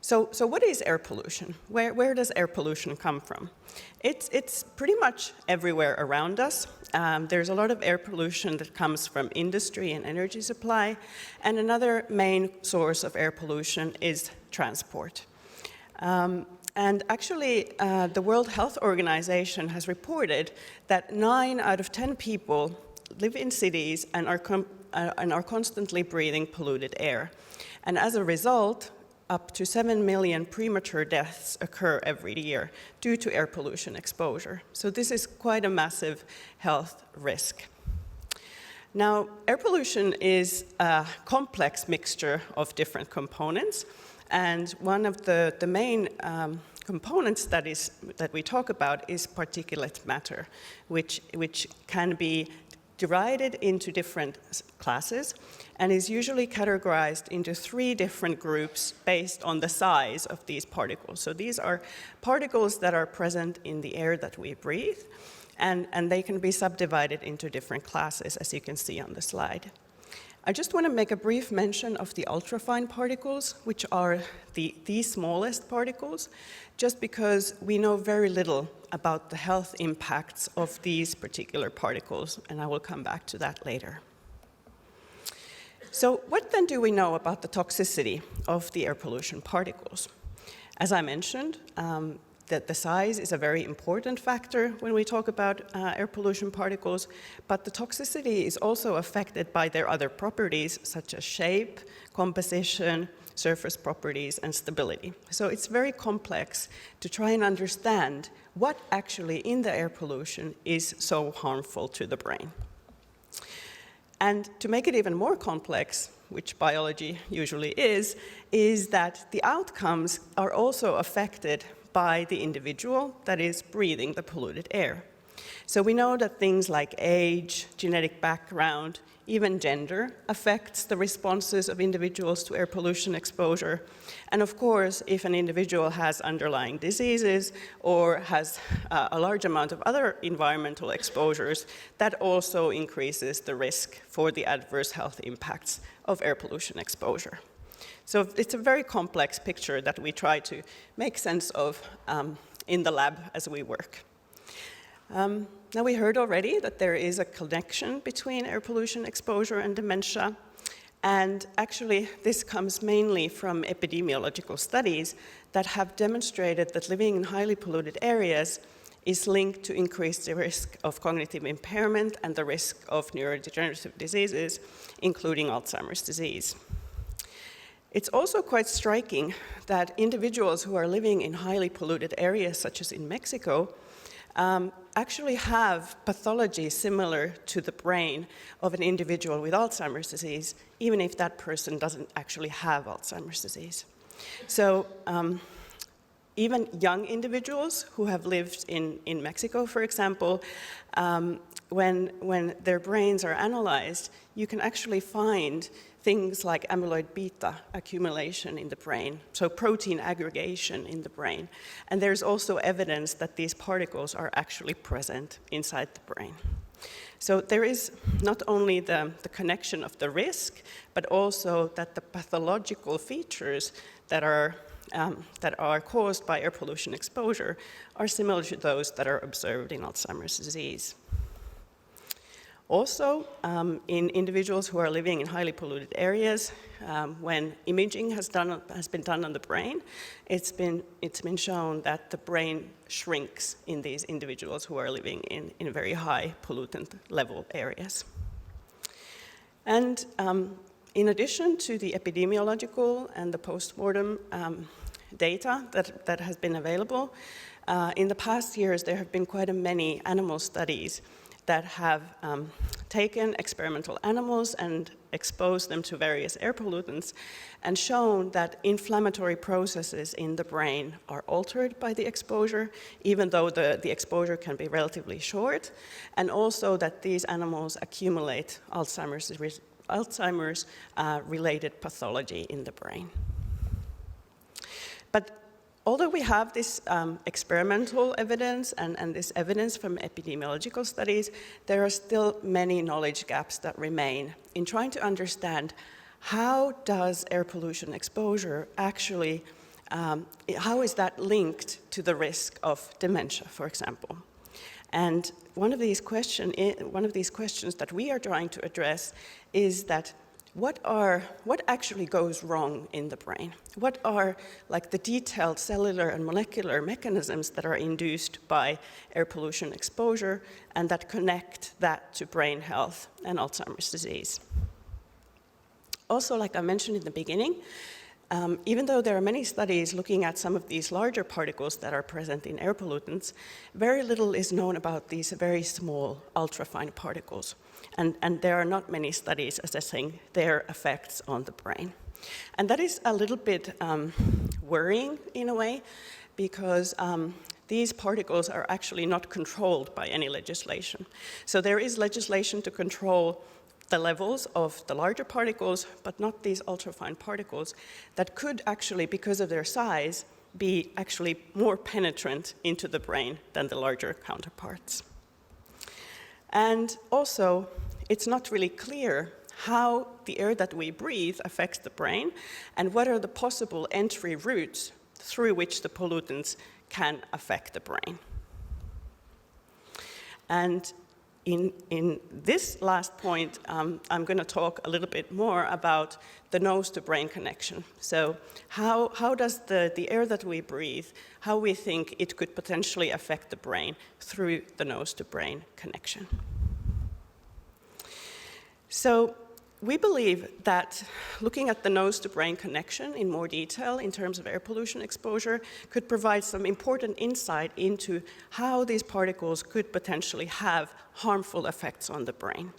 H: So what is air pollution? Where does air pollution come from? It's pretty much everywhere around us. There's a lot of air pollution that comes from industry and energy supply, and another main source of air pollution is transport. And actually, the World Health Organization has reported that 9 out of 10 people live in cities and are constantly breathing polluted air. And as a result, up to 7 million premature deaths occur every year due to air pollution exposure. So this is quite a massive health risk. Now, air pollution is a complex mixture of different components, and one of the main components that we talk about is particulate matter, which can be divided into different classes and is usually categorized into 3 different groups based on the size of these particles. So these are particles that are present in the air that we breathe, and they can be subdivided into different classes, as you can see on the slide. I just want to make a brief mention of the ultrafine particles, which are the smallest particles, just because we know very little about the health impacts of these particular particles, and I will come back to that later. So what then do we know about the toxicity of the air pollution particles? As I mentioned, that the size is a very important factor when we talk about air pollution particles, but the toxicity is also affected by their other properties, such as shape, composition, surface properties, and stability. So it's very complex to try and understand what actually in the air pollution is so harmful to the brain. And to make it even more complex, which biology usually is that the outcomes are also affected by the individual that is breathing the polluted air. So we know that things like age, genetic background, even gender affects the responses of individuals to air pollution exposure. And of course, if an individual has underlying diseases or has a large amount of other environmental exposures, that also increases the risk for the adverse health impacts of air pollution exposure. So it's a very complex picture that we try to make sense of in the lab as we work. Now we heard already that there is a connection between air pollution exposure and dementia. And actually, this comes mainly from epidemiological studies that have demonstrated that living in highly polluted areas is linked to increased risk of cognitive impairment and the risk of neurodegenerative diseases, including Alzheimer's disease. It's also quite striking that individuals who are living in highly polluted areas, such as in Mexico, actually have pathology similar to the brain of an individual with Alzheimer's disease, even if that person doesn't actually have Alzheimer's disease. So even young individuals who have lived in Mexico, for example, when their brains are analyzed, you can actually find things like amyloid beta accumulation in the brain, so protein aggregation in the brain. And there's also evidence that these particles are actually present inside the brain. So there is not only the connection of the risk, but also that the pathological features that are caused by air pollution exposure are similar to those that are observed in Alzheimer's disease. Also, in individuals who are living in highly polluted areas, when imaging has been done on the brain, it's been shown that the brain shrinks in these individuals who are living in very high pollutant level areas. And in addition to the epidemiological and the postmortem data that has been available, in the past years there have been quite many animal studies that have taken experimental animals and exposed them to various air pollutants and shown that inflammatory processes in the brain are altered by the exposure, even though the exposure can be relatively short, and also that these animals accumulate Alzheimer's related pathology in the brain. But although we have this experimental evidence and this evidence from epidemiological studies, there are still many knowledge gaps that remain in trying to understand how does air pollution exposure actually, how is that linked to the risk of dementia, for example? And one of these questions that we are trying to address is that what actually goes wrong in the brain? What are like the detailed cellular and molecular mechanisms that are induced by air pollution exposure and that connect that to brain health and Alzheimer's disease? Also, like I mentioned in the beginning, even though there are many studies looking at some of these larger particles that are present in air pollutants, very little is known about these very small ultrafine particles. And there are not many studies assessing their effects on the brain. And that is a little bit worrying in a way, because these particles are actually not controlled by any legislation. So there is legislation to control the levels of the larger particles, but not these ultrafine particles that could actually, because of their size, be actually more penetrant into the brain than the larger counterparts. And also, it's not really clear how the air that we breathe affects the brain and what are the possible entry routes through which the pollutants can affect the brain. And in this last point, I'm going to talk a little bit more about the nose-to-brain connection. So how does the air that we breathe, how we think it could potentially affect the brain through the nose-to-brain connection. So we believe that looking at the nose-to-brain connection in more detail in terms of air pollution exposure could provide some important insight into how these particles could potentially have harmful effects on the brain.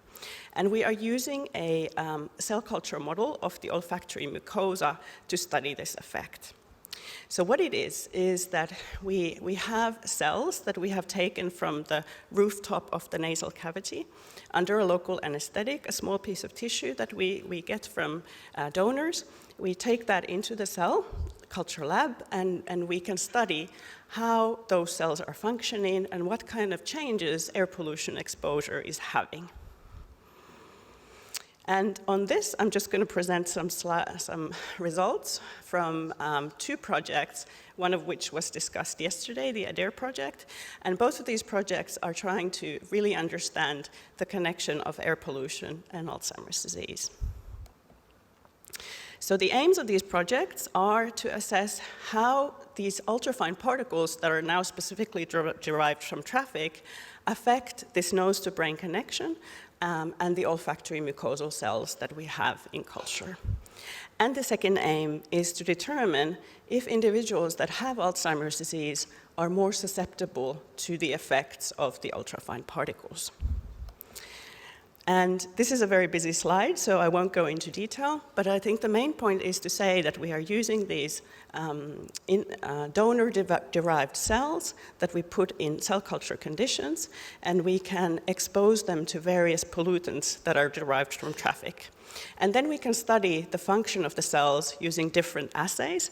H: And we are using a cell culture model of the olfactory mucosa to study this effect. So what it is that we have cells that we have taken from the rooftop of the nasal cavity under a local anesthetic, a small piece of tissue that we get from donors. We take that into the cell culture lab and we can study how those cells are functioning and what kind of changes air pollution exposure is having. And on this, I'm just going to present some results from 2 projects, one of which was discussed yesterday, the ADAIR project. And both of these projects are trying to really understand the connection of air pollution and Alzheimer's disease. So the aims of these projects are to assess how these ultrafine particles that are now specifically derived from traffic affect this nose-to-brain connection and the olfactory mucosal cells that we have in culture. And the second aim is to determine if individuals that have Alzheimer's disease are more susceptible to the effects of the ultrafine particles. And this is a very busy slide, so I won't go into detail, but I think the main point is to say that we are using these donor-derived cells that we put in cell culture conditions, and we can expose them to various pollutants that are derived from traffic. And then we can study the function of the cells using different assays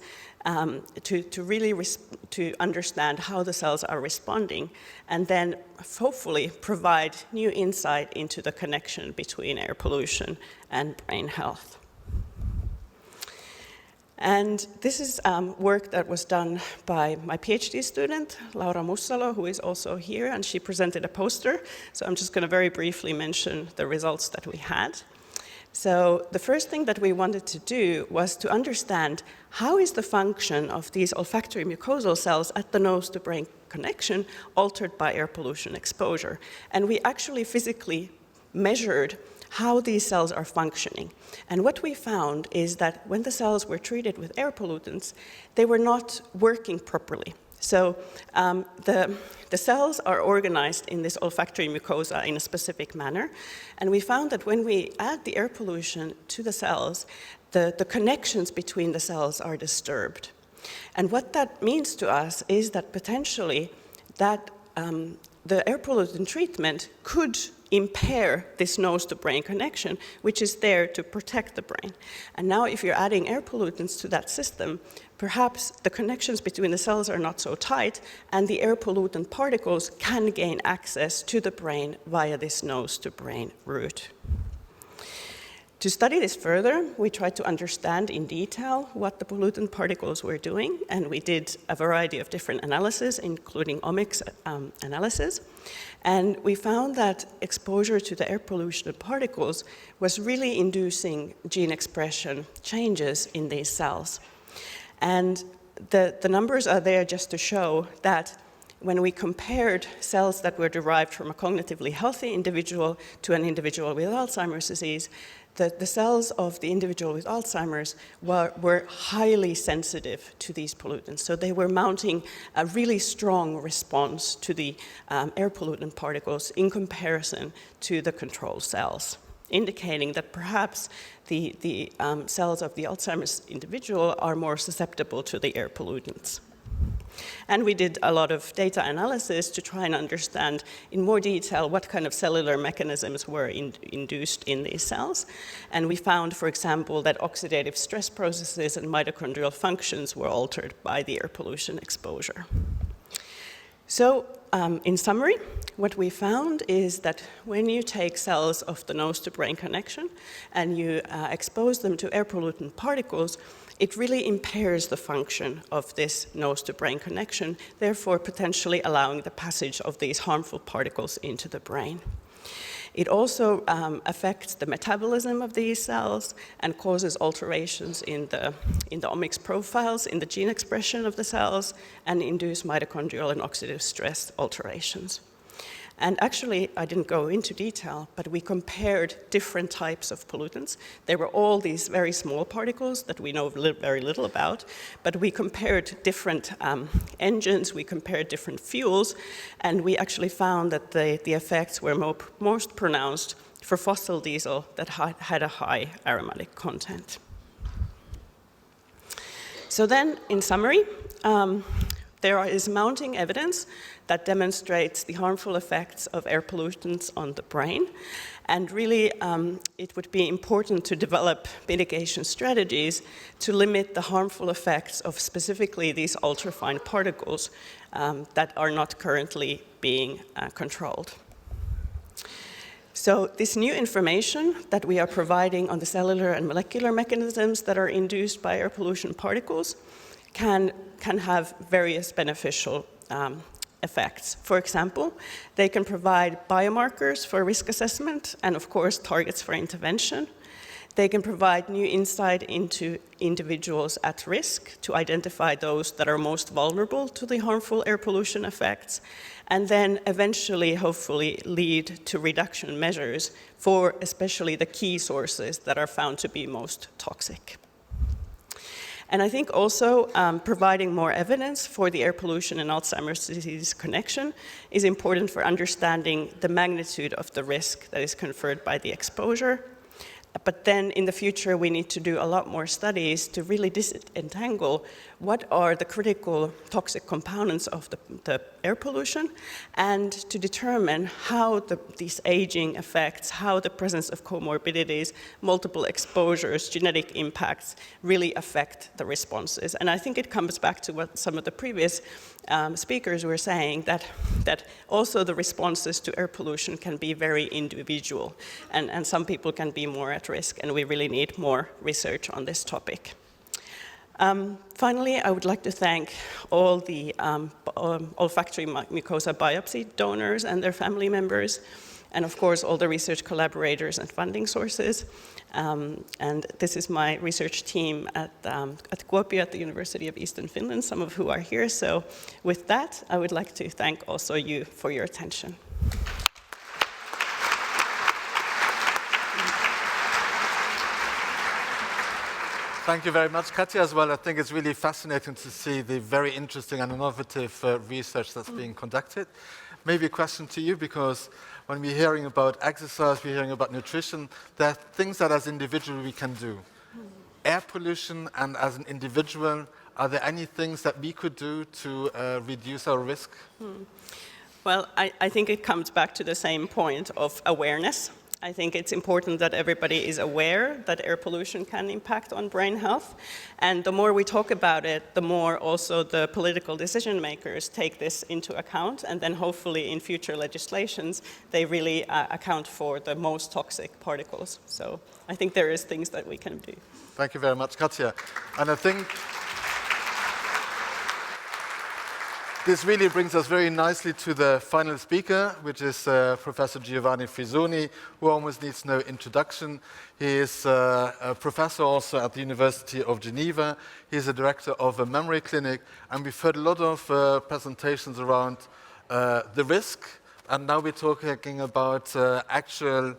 H: to really to understand how the cells are responding, and then hopefully provide new insight into the connection between air pollution and brain health. And this is work that was done by my PhD student, Laura Mussalo, who is also here, and she presented a poster. So I'm just going to very briefly mention the results that we had. So the first thing that we wanted to do was to understand how is the function of these olfactory mucosal cells at the nose-to-brain connection altered by air pollution exposure. And we actually physically measured how these cells are functioning. And what we found is that when the cells were treated with air pollutants, they were not working properly. So the cells are organized in this olfactory mucosa in a specific manner. And we found that when we add the air pollution to the cells, the connections between the cells are disturbed. And what that means to us is that potentially that the air pollutant treatment could impair this nose-to-brain connection, which is there to protect the brain. And now if you're adding air pollutants to that system, perhaps the connections between the cells are not so tight, and the air pollutant particles can gain access to the brain via this nose-to-brain route. To study this further, we tried to understand in detail what the pollutant particles were doing, and we did a variety of different analyses, including omics analysis. And we found that exposure to the air pollution particles was really inducing gene expression changes in these cells. And the numbers are there just to show that when we compared cells that were derived from a cognitively healthy individual to an individual with Alzheimer's disease, the cells of the individual with Alzheimer's were highly sensitive to these pollutants. So they were mounting a really strong response to the air pollutant particles in comparison to the control cells, indicating that perhaps the cells of the Alzheimer's individual are more susceptible to the air pollutants. And we did a lot of data analysis to try and understand in more detail what kind of cellular mechanisms were induced in these cells. And we found, for example, that oxidative stress processes and mitochondrial functions were altered by the air pollution exposure. So, in summary, what we found is that when you take cells of the nose-to-brain connection and you expose them to air pollutant particles, it really impairs the function of this nose-to-brain connection, therefore potentially allowing the passage of these harmful particles into the brain. It also affects the metabolism of these cells and causes alterations in the omics profiles, in the gene expression of the cells, and induce mitochondrial and oxidative stress alterations. And actually, I didn't go into detail, but we compared different types of pollutants. They were all these very small particles that we know very little about, but we compared different engines, we compared different fuels, and we actually found that the effects were most pronounced for fossil diesel that had a high aromatic content. So then, in summary, there is mounting evidence that demonstrates the harmful effects of air pollutants on the brain. And really, it would be important to develop mitigation strategies to limit the harmful effects of specifically these ultrafine particles that are not currently being controlled. So this new information that we are providing on the cellular and molecular mechanisms that are induced by air pollution particles can have various beneficial effects. For example, they can provide biomarkers for risk assessment and, of course, targets for intervention. They can provide new insight into individuals at risk to identify those that are most vulnerable to the harmful air pollution effects, and then eventually, hopefully, lead to reduction measures for especially the key sources that are found to be most toxic. And I think also providing more evidence for the air pollution and Alzheimer's disease connection is important for understanding the magnitude of the risk that is conferred by the exposure. But then in the future, we need to do a lot more studies to really disentangle what are the critical toxic components of the air pollution, and to determine how these aging effects, how the presence of comorbidities, multiple exposures, genetic impacts really affect the responses. And I think it comes back to what some of the previous speakers were saying, that also the responses to air pollution can be very individual, and some people can be more at risk, and we really need more research on this topic. Finally, I would like to thank all the olfactory mucosa biopsy donors and their family members, and of course all the research collaborators and funding sources. And this is my research team at Kuopio at the University of Eastern Finland, some of who are here. So with that, I would like to thank also you for your attention.
A: Thank you very much, Katja, as well. I think it's really fascinating to see the very interesting and innovative research that's being conducted. Maybe a question to you, because when we're hearing about exercise, we're hearing about nutrition, there are things that as individuals we can do. Air pollution, and as an individual, are there any things that we could do to reduce our risk?
H: Well, I think it comes back to the same point of awareness. I think it's important that everybody is aware that air pollution can impact on brain health. And the more we talk about it, the more also the political decision makers take this into account. And then hopefully in future legislations, they really account for the most toxic particles. So I think there is things that we can do.
A: Thank you very much, Katja. And I think this really brings us very nicely to the final speaker, which is Professor Giovanni Frisoni, who almost needs no introduction. He is a professor also at the University of Geneva. He is a director of a memory clinic, and we've heard a lot of presentations around the risk, and now we're talking about actual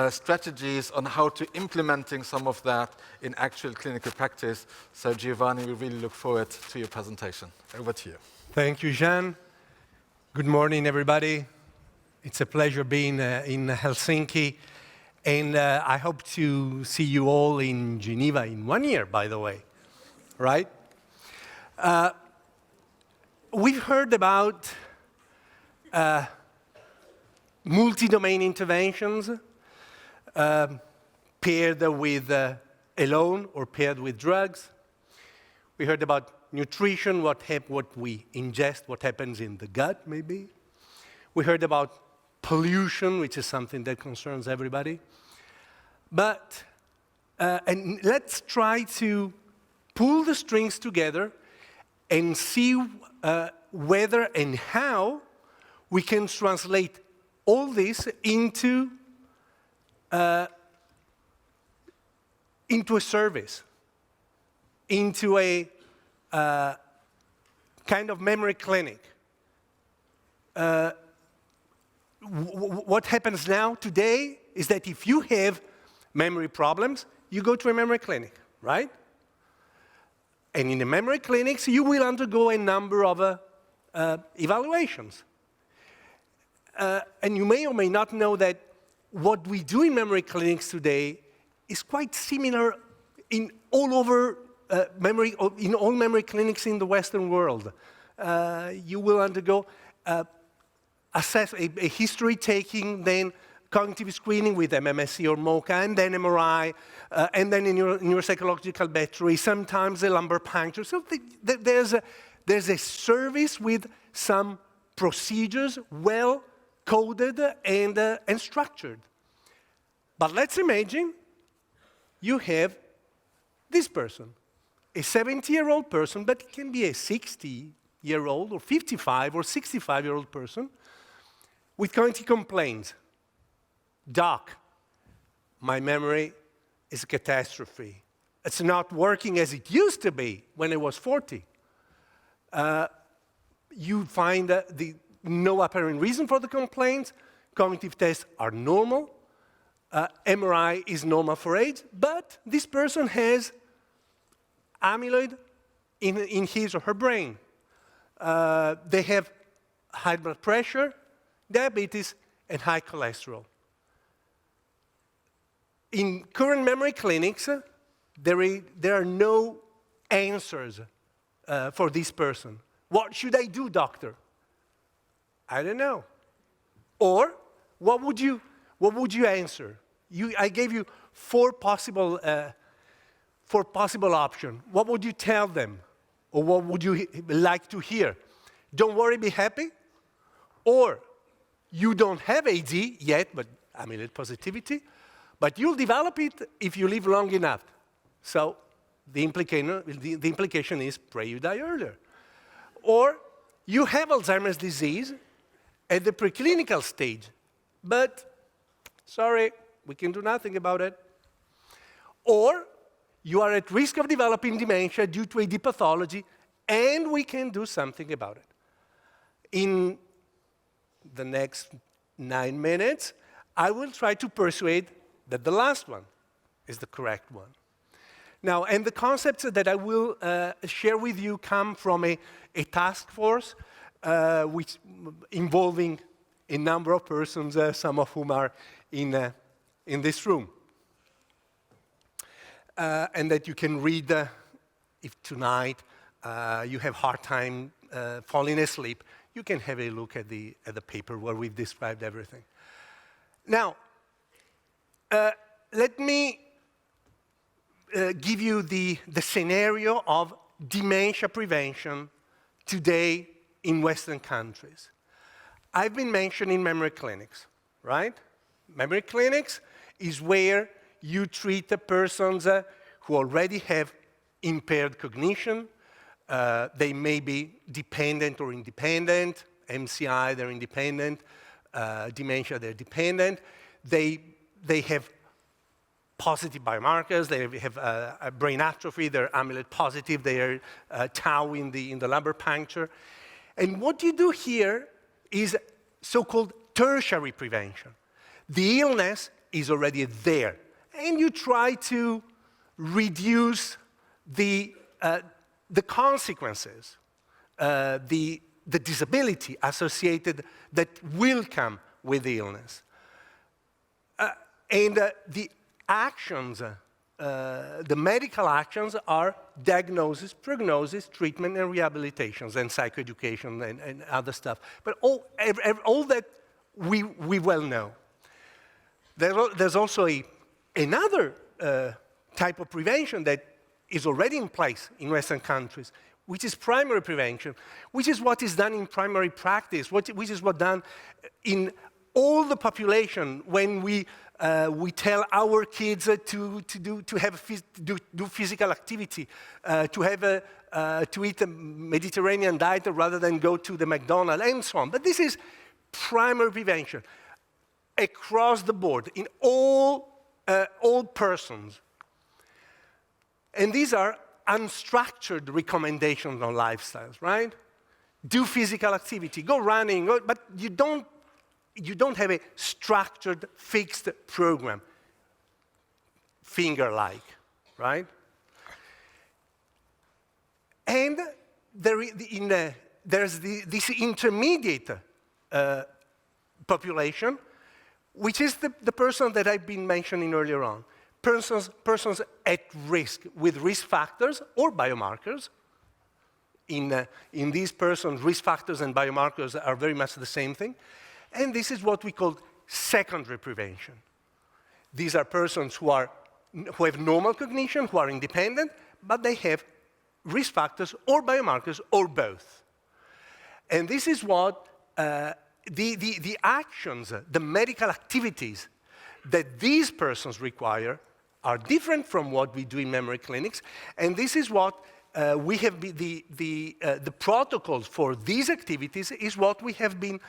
A: strategies on how to implementing some of that in actual clinical practice. So Giovanni, we really look forward to your presentation. Over to you.
I: Thank you, Jean. Good morning, everybody. It's a pleasure being in Helsinki, and I hope to see you all in Geneva in 1 year, by the way, right? We've heard about multi-domain interventions paired with alone or paired with drugs. We heard about nutrition, what we ingest, what happens in the gut, maybe. We heard about pollution, which is something that concerns everybody. But, and let's try to pull the strings together and see whether and how we can translate all this into a service, into a kind of memory clinic. What happens now today is that if you have memory problems, you go to a memory clinic, right? And in the memory clinics, you will undergo a number of evaluations. And you may or may not know that what we do in memory clinics today is quite similar in all over in all memory clinics in the Western world. You will undergo assess a history taking, then cognitive screening with MMSE or MoCA, and then MRI, and then in your neuropsychological battery, sometimes a lumbar puncture. So there's a service with some procedures well coded and structured. But let's imagine you have this person, a 70-year-old person, but it can be a 60-year-old or 55 or 65-year-old person with cognitive complaints. Doc, my memory is a catastrophe. It's not working as it used to be when I was 40. You find no apparent reason for the complaints. Cognitive tests are normal. MRI is normal for age, but this person has amyloid in his or her brain. They have high blood pressure, diabetes, and high cholesterol. In current memory clinics, there are no answers for this person. What should I do, doctor? I don't know. Or, what would you answer? I gave you four possible options. What would you tell them? Or what would you like to hear? Don't worry, be happy? Or, you don't have AD yet, but amyloid positivity, but you'll develop it if you live long enough. So the implication is pray you die earlier. Or you have Alzheimer's disease at the preclinical stage, but sorry, we can do nothing about it. Or you are at risk of developing dementia due to AD pathology, and we can do something about it. In the next 9 minutes, I will try to persuade that the last one is the correct one. Now, and the concepts that I will share with you come from a task force which involving a number of persons, some of whom are in this room. And that you can read if tonight you have hard time falling asleep, you can have a look at the paper where we've described everything. Now, let me give you the scenario of dementia prevention today in Western countries. I've been mentioning memory clinics, right? Memory clinics is where you treat the persons who already have impaired cognition. They may be dependent or independent. MCI, they're independent. Dementia, they're dependent. They have positive biomarkers. They have a brain atrophy. They're amyloid positive. They are tau in the lumbar puncture. And what you do here is so-called tertiary prevention. The illness is already there, and you try to reduce the consequences, the disability associated that will come with the illness. And the actions, the medical actions are diagnosis, prognosis, treatment, and rehabilitations, and psychoeducation and other stuff. But all that we well know. There's also another type of prevention that is already in place in Western countries, which is primary prevention, which is what is done in primary practice, which is what done in all the population when we tell our kids to do physical activity, to eat a Mediterranean diet rather than go to the McDonald's and so on. But this is primary prevention across the board in all persons. And these are unstructured recommendations on lifestyles, right? Do physical activity, go running, but you don't have a structured, fixed program, finger-like, right? And there's this intermediate population, which is the person that I've been mentioning earlier on. Persons at risk with risk factors or biomarkers. In these persons, risk factors and biomarkers are very much the same thing. And this is what we call secondary prevention. These are persons who have normal cognition, who are independent, but they have risk factors or biomarkers or both. And this is what the actions, the medical activities that these persons require are different from what we do in memory clinics. And this is what we have the protocols for these activities is what we have been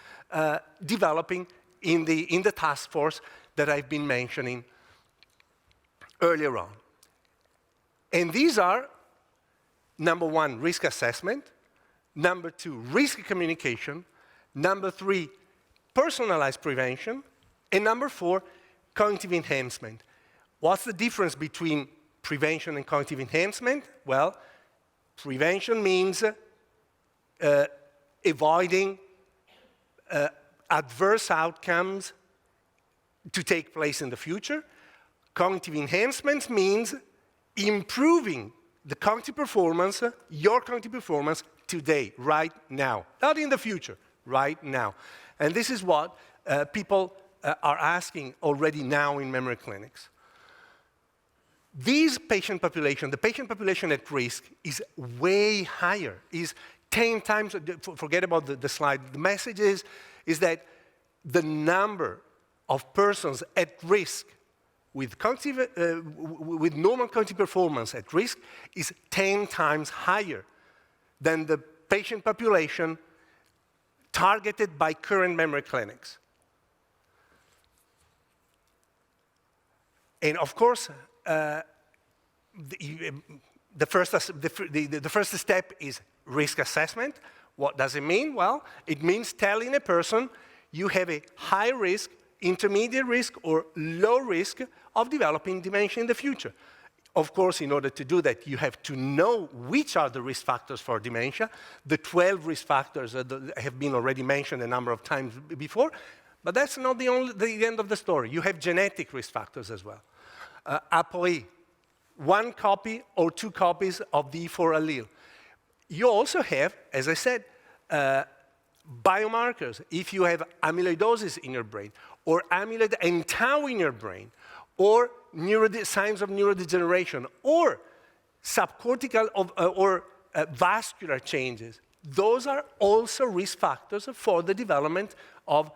I: developing in the task force that I've been mentioning earlier on. And these are, number one, risk assessment, number two, risk communication, number three, personalized prevention, and number four, cognitive enhancement. What's the difference between prevention and cognitive enhancement? Well, prevention means avoiding adverse outcomes to take place in the future. Cognitive enhancement means improving the cognitive performance, your cognitive performance today, right now. Not in the future, right now. And this is what people are asking already now in memory clinics. These patient population, the patient population at risk is way higher, is 10 times, forget about the slide, the message is that the number of persons at risk with normal cognitive performance at risk is 10 times higher than the patient population targeted by current memory clinics. And of course, the first step is risk assessment. What does it mean? Well, it means telling a person you have a high risk, intermediate risk, or low risk of developing dementia in the future. Of course, in order to do that, you have to know which are the risk factors for dementia. The 12 risk factors have been already mentioned a number of times before, but that's not the end of the story. You have genetic risk factors as well. ApoE, 1 copy or 2 copies of the E4 allele. You also have, as I said, biomarkers. If you have amyloidosis in your brain, or amyloid and tau in your brain, or signs of neurodegeneration, or subcortical or vascular changes, those are also risk factors for the development of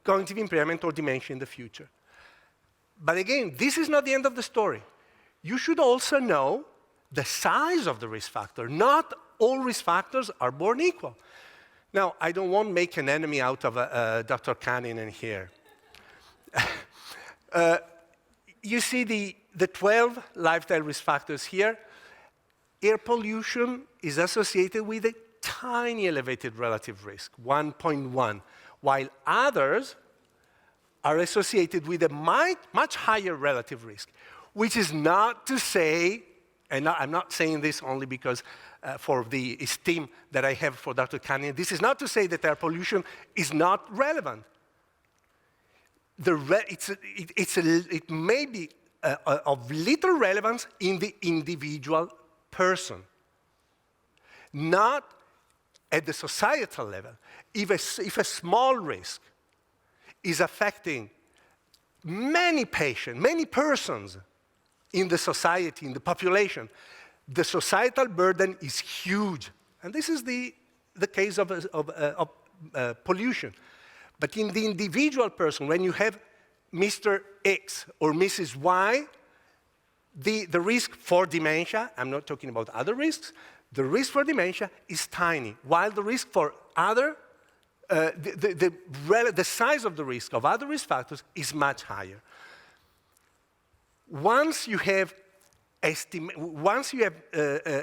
I: cognitive impairment or dementia in the future. But again, this is not the end of the story. You should also know the size of the risk factor. Not all risk factors are born equal. Now, I don't want to make an enemy out of Dr. Kanninen here. You see the 12 lifestyle risk factors here. Air pollution is associated with a tiny elevated relative risk, 1.1, while others are associated with a much higher relative risk, which is not to say, and I'm not saying this only because for the esteem that I have for Dr. Kanninen, this is not to say that air pollution is not relevant. It may be of little relevance in the individual person, not at the societal level. If a small risk is affecting many patients, many persons in the society, in the population, the societal burden is huge. And this is the case of pollution. But in the individual person, when you have Mr. X or Mrs. Y, the risk for dementia, I'm not talking about other risks, the risk for dementia is tiny, while the risk for other, the size of the risk of other risk factors is much higher. Once you have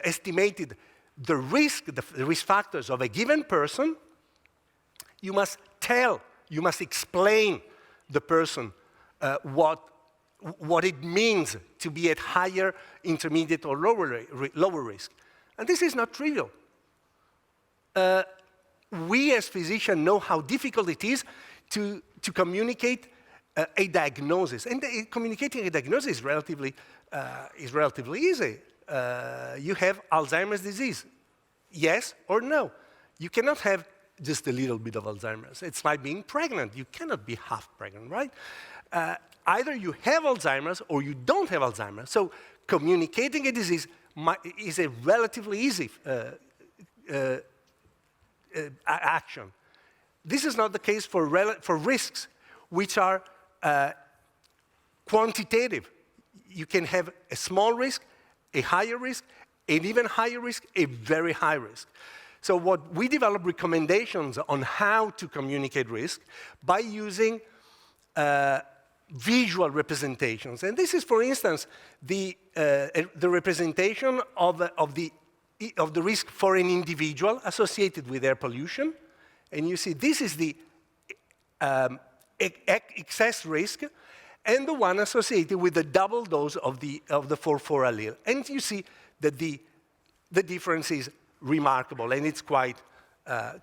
I: estimated the risk factors of a given person, you must explain the person what it means to be at higher, intermediate, or lower risk. And this is not trivial. We as physicians know how difficult it is to communicate a diagnosis. And communicating a diagnosis is relatively easy. You have Alzheimer's disease. Yes or no? You cannot have just a little bit of Alzheimer's. It's like being pregnant. You cannot be half pregnant, right? Either you have Alzheimer's or you don't have Alzheimer's. So communicating a disease is a relatively easy action. This is not the case for risks, which are quantitative. You can have a small risk, a higher risk, an even higher risk, a very high risk. So we develop recommendations on how to communicate risk by using visual representations. And this is, for instance, the representation of the risk for an individual associated with air pollution. And you see this is the excess risk, and the one associated with the double dose of the 4/4 allele. And you see that the difference is remarkable, and it's quite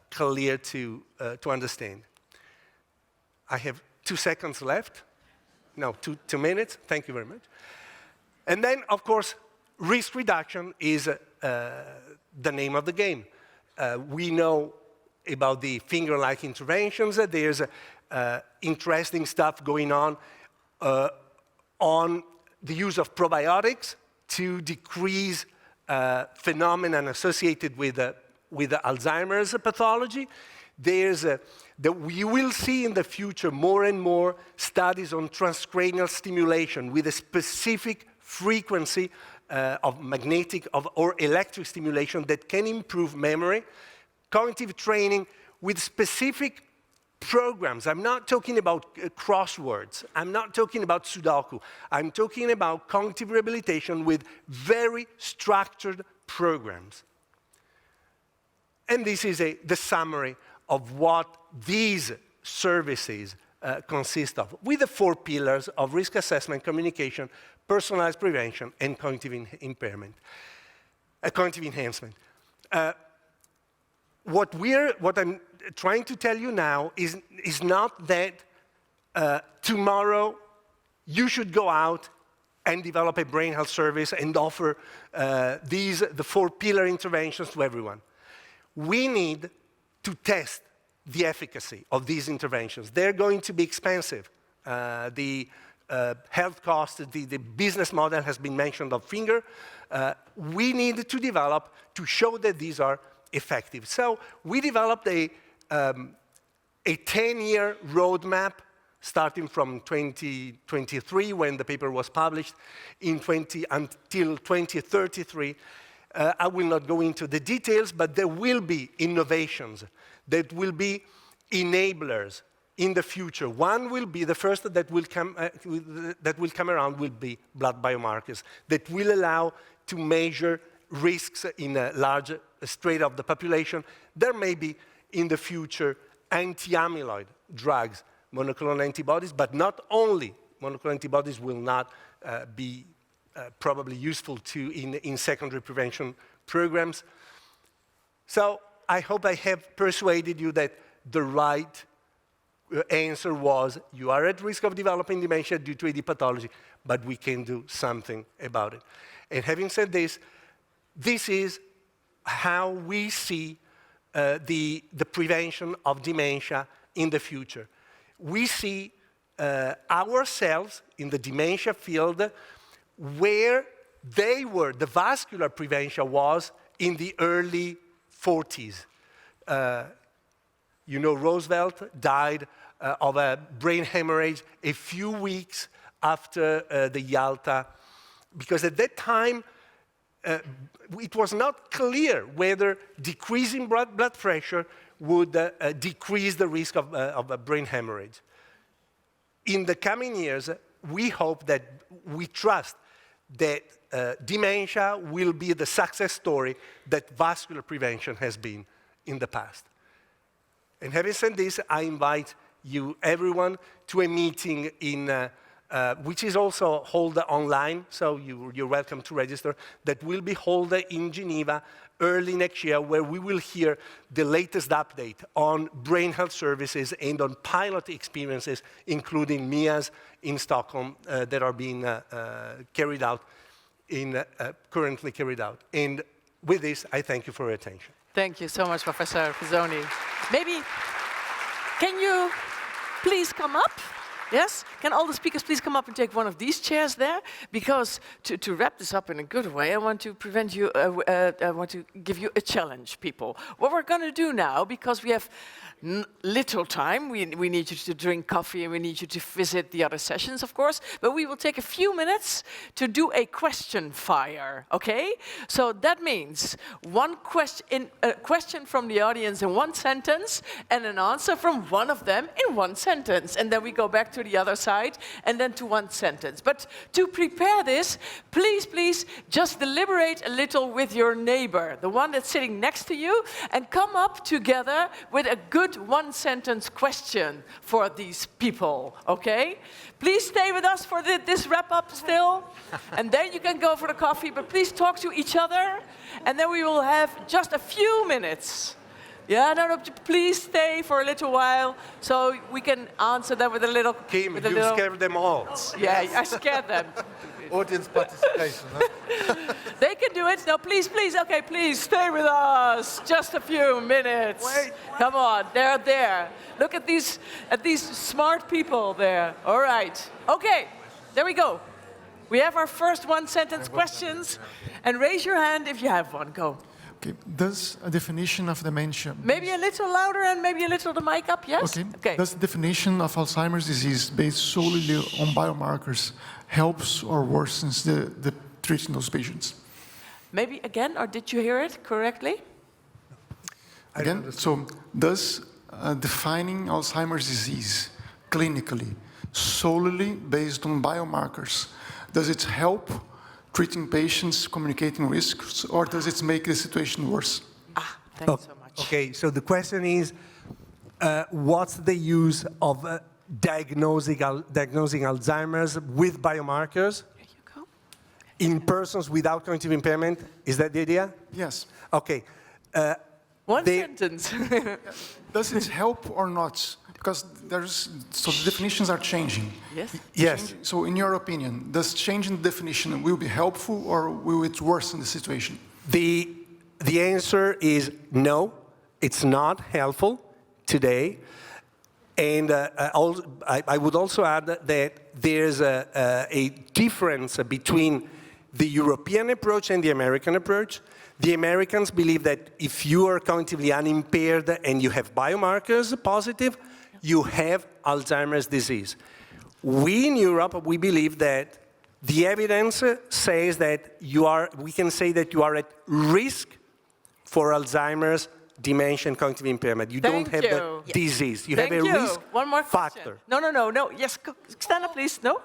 I: clear to understand. I have 2 seconds left. No, 2 minutes. Thank you very much. And then, of course, risk reduction is the name of the game. We know about the finger-like interventions. There's interesting stuff going on the use of probiotics to decrease phenomenon associated with Alzheimer's pathology. You will see in the future more and more studies on transcranial stimulation with a specific frequency of magnetic or electric stimulation that can improve memory, cognitive training with specific programs. I'm not talking about crosswords. I'm not talking about Sudoku. I'm talking about cognitive rehabilitation with very structured programs. And this is the summary of what these services consist of, with the 4 pillars of risk assessment, communication, personalized prevention, and cognitive enhancement. What I'm trying to tell you now is not that tomorrow you should go out and develop a brain health service and offer the 4 pillar interventions to everyone. We need to test the efficacy of these interventions. They're going to be expensive. The health costs, the business model has been mentioned of Finger. We need to develop to show that these are effective. So we developed a 10-year roadmap starting from 2023, when the paper was published, until 2033. I will not go into the details, but there will be innovations that will be enablers in the future. One will be, the first that will come around will be blood biomarkers that will allow to measure risks in a large strata of the population. There may be, in the future, anti-amyloid drugs, monoclonal antibodies, but not only. Monoclonal antibodies will not be probably useful in secondary prevention programs. So I hope I have persuaded you that the right answer was, you are at risk of developing dementia due to AD pathology, but we can do something about it. And having said this, this is how we see the prevention of dementia in the future. We see ourselves in the dementia field where the vascular prevention was in the early 40s. You know, Roosevelt died of a brain hemorrhage a few weeks after the Yalta, because at that time, it was not clear whether decreasing blood pressure would decrease the risk of a brain hemorrhage. In the coming years, we hope that, we trust that dementia will be the success story that vascular prevention has been in the past. And having said this, I invite you, everyone, to a meeting which is also held online, so you're welcome to register, that will be held in Geneva early next year, where we will hear the latest update on brain health services and on pilot experiences, including Miia's in Stockholm, that are being currently carried out. And with this, I thank you for your attention.
B: Thank you so much, Professor Frisoni. Maybe, can you please come up? Yes? Can all the speakers please come up and take one of these chairs there? Because to wrap this up in a good way, I want to give you a challenge, people. What we're going to do now, because we have little time, we need you to drink coffee and we need you to visit the other sessions, of course, but we will take a few minutes to do a question fire, okay? So that means a question from the audience in one sentence and an answer from one of them in one sentence. And then we go back to the other side and then to one sentence. But to prepare this, please just deliberate a little with your neighbor, the one that's sitting next to you, and come up together with a good one-sentence question for these people, okay? Please stay with us for this wrap-up still, and then you can go for the coffee, but please talk to each other, and then we will have just a few minutes. Yeah, no, please stay for a little while so we can answer them with a little...
I: Kim, you scared them all.
B: Yeah, I scared them.
A: Audience participation, huh?
B: They can do it. No, please, okay, please stay with us. Just a few minutes.
I: Wait.
B: Come on, they're there. Look at these smart people there. All right. Okay, there we go. We have our first one-sentence questions. And raise your hand if you have one. Go.
J: Okay. Does a definition of dementia...
B: Maybe a little louder and maybe a little the mic up, yes?
J: Okay. Does the definition of Alzheimer's disease based solely on biomarkers helps or worsens the treating those patients?
B: Maybe again, or did you hear it correctly?
J: Again, so does defining Alzheimer's disease clinically solely based on biomarkers, does it help treating patients, communicating risks, or does it make the situation worse?
B: Thank you so much.
I: Okay, so the question is, what's the use of diagnosing Alzheimer's with biomarkers
B: There you go.
I: in persons without cognitive impairment. Is that the idea?
J: Yes.
I: Okay.
B: One
I: They-
B: sentence.
J: Does it help or not? Because so the definitions are changing.
B: Yes.
I: Yes.
J: So in your opinion, does changing the definition will be helpful or will it worsen the situation?
I: The answer is no, it's not helpful today. And I would also add that there's a difference between the European approach and the American approach. The Americans believe that if you are cognitively unimpaired and you have biomarkers positive, you have Alzheimer's disease. We in Europe, we believe that the evidence says that we can say that you are at risk for Alzheimer's, dementia, and cognitive impairment. You don't have the disease. You have a risk
B: One more
I: factor.
B: question. No. Yes, stand up, please. No,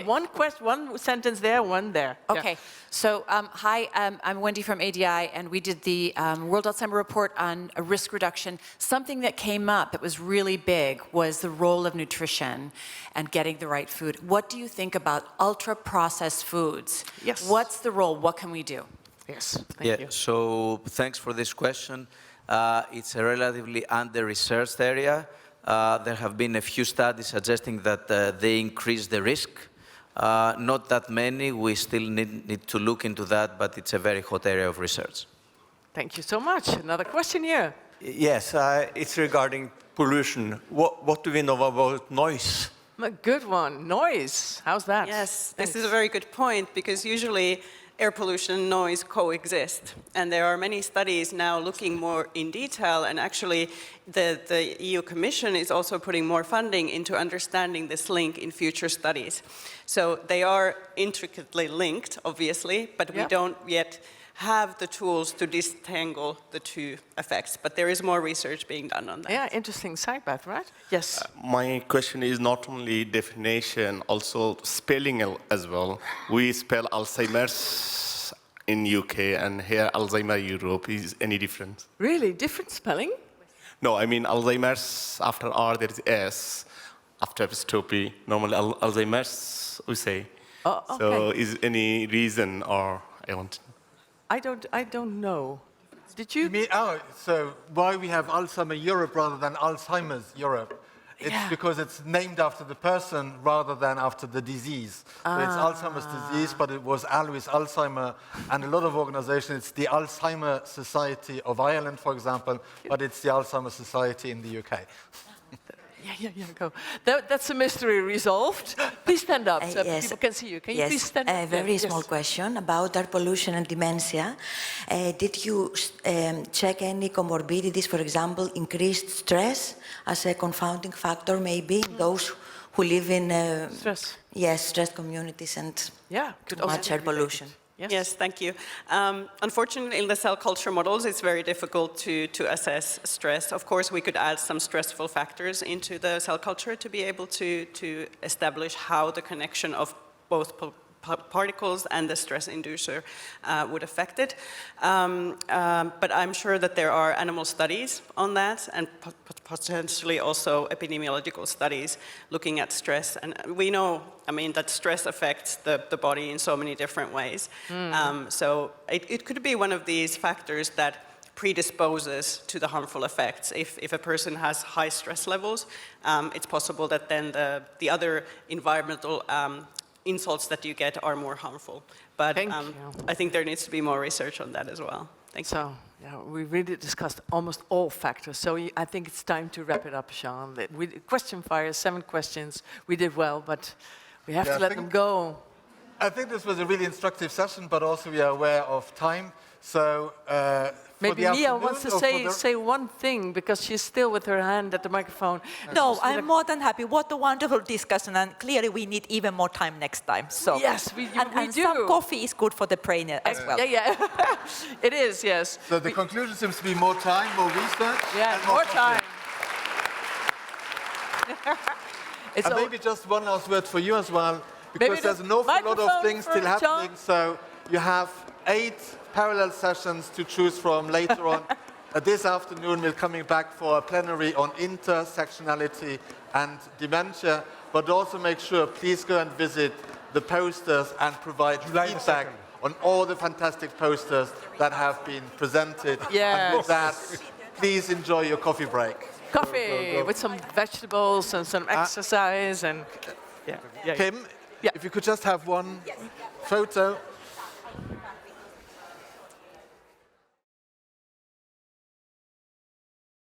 B: one question, one sentence there, one there.
K: Okay.
B: Yeah.
K: So, hi, I'm Wendy from ADI, and we did the World Alzheimer Report on risk reduction. Something that came up that was really big was the role of nutrition and getting the right food. What do you think about ultra-processed foods?
B: Yes.
K: What's the role? What can we do?
B: Yes, thank you.
G: So thanks for this question. It's a relatively under-researched area. There have been a few studies suggesting that they increase the risk. Not that many. We still need to look into that, but it's a very hot area of research.
B: Thank you so much. Another question here.
L: Yes, it's regarding pollution. What do we know about noise?
B: A good one. Noise. How's that?
H: Yes, this is a very good point, because usually air pollution and noise coexist. And there are many studies now looking more in detail, and actually the EU Commission is also putting more funding into understanding this link in future studies. So they are intricately linked, obviously, but we don't yet have the tools to disentangle the two effects. But there is more research being done on that.
B: Yeah, interesting side path, right? Yes.
M: My question is not only definition, also spelling as well. We spell Alzheimer's in UK and here Alzheimer Europe. Is any difference?
B: Really? Different spelling?
M: No, I mean Alzheimer's after R there is S, after apostrophe. Normally Alzheimer's we say.
B: Oh, okay.
M: So is any reason or I want?
B: I don't know. Did you?
A: So why we have Alzheimer Europe rather than Alzheimer's Europe? It's because it's named after the person rather than after the disease. So it's Alzheimer's disease, but it was Alois Alzheimer, and a lot of organizations, it's the Alzheimer Society of Ireland, for example, but it's the Alzheimer Society in the UK.
B: Yeah, go. That's a mystery resolved. Please stand up so
N: yes.
B: people can see you. Can you
N: Yes,
B: please stand up?
N: a very
B: Yes.
N: small question about air pollution and dementia. Did you check any comorbidities, for example, increased stress as a confounding factor, maybe, in those who live in
B: stress?
N: Yes, stressed communities and
B: too
N: much air pollution?
H: Yes, thank you. Unfortunately, in the cell culture models, it's very difficult to assess stress. Of course, we could add some stressful factors into the cell culture to be able to establish how the connection of both particles and the stress inducer would affect it. But I'm sure that there are animal studies on that and potentially also epidemiological studies looking at stress. And we know, that stress affects the body in so many different ways. So it could be one of these factors that predisposes to the harmful effects. If a person has high stress levels, it's possible that then the other environmental insults that you get are more harmful. But I think there needs to be more research on that as well. Thank you.
B: So, we really discussed almost all factors. So I think it's time to wrap it up, Sean. Question fire, 7 questions. We did well, but we have to let them go.
A: I think this was a really instructive session, but also we are aware of time. So
B: maybe Miia wants to say one thing, because she's still with her hand at the microphone.
D: No, I'm more than happy. What a wonderful discussion, and clearly we need even more time next time. So
B: yes, we
D: and
B: do.
D: Some coffee is good for the brain as well.
B: Yeah. It is, yes.
A: So the conclusion seems to be more time, more research.
B: Yeah, more time.
A: And maybe just one last word for you as well, because
B: Maybe
A: there's an awful lot of things still
B: John.
A: happening. So you have 8 parallel sessions to choose from later on. This afternoon, we're coming back for a plenary on intersectionality and dementia, but also make sure, please go and visit the posters and provide feedback on all the fantastic posters that have been presented.
B: Yes.
A: And with that, please enjoy your coffee break.
B: Coffee with some vegetables and some exercise and
A: Kim, if you could just have one photo.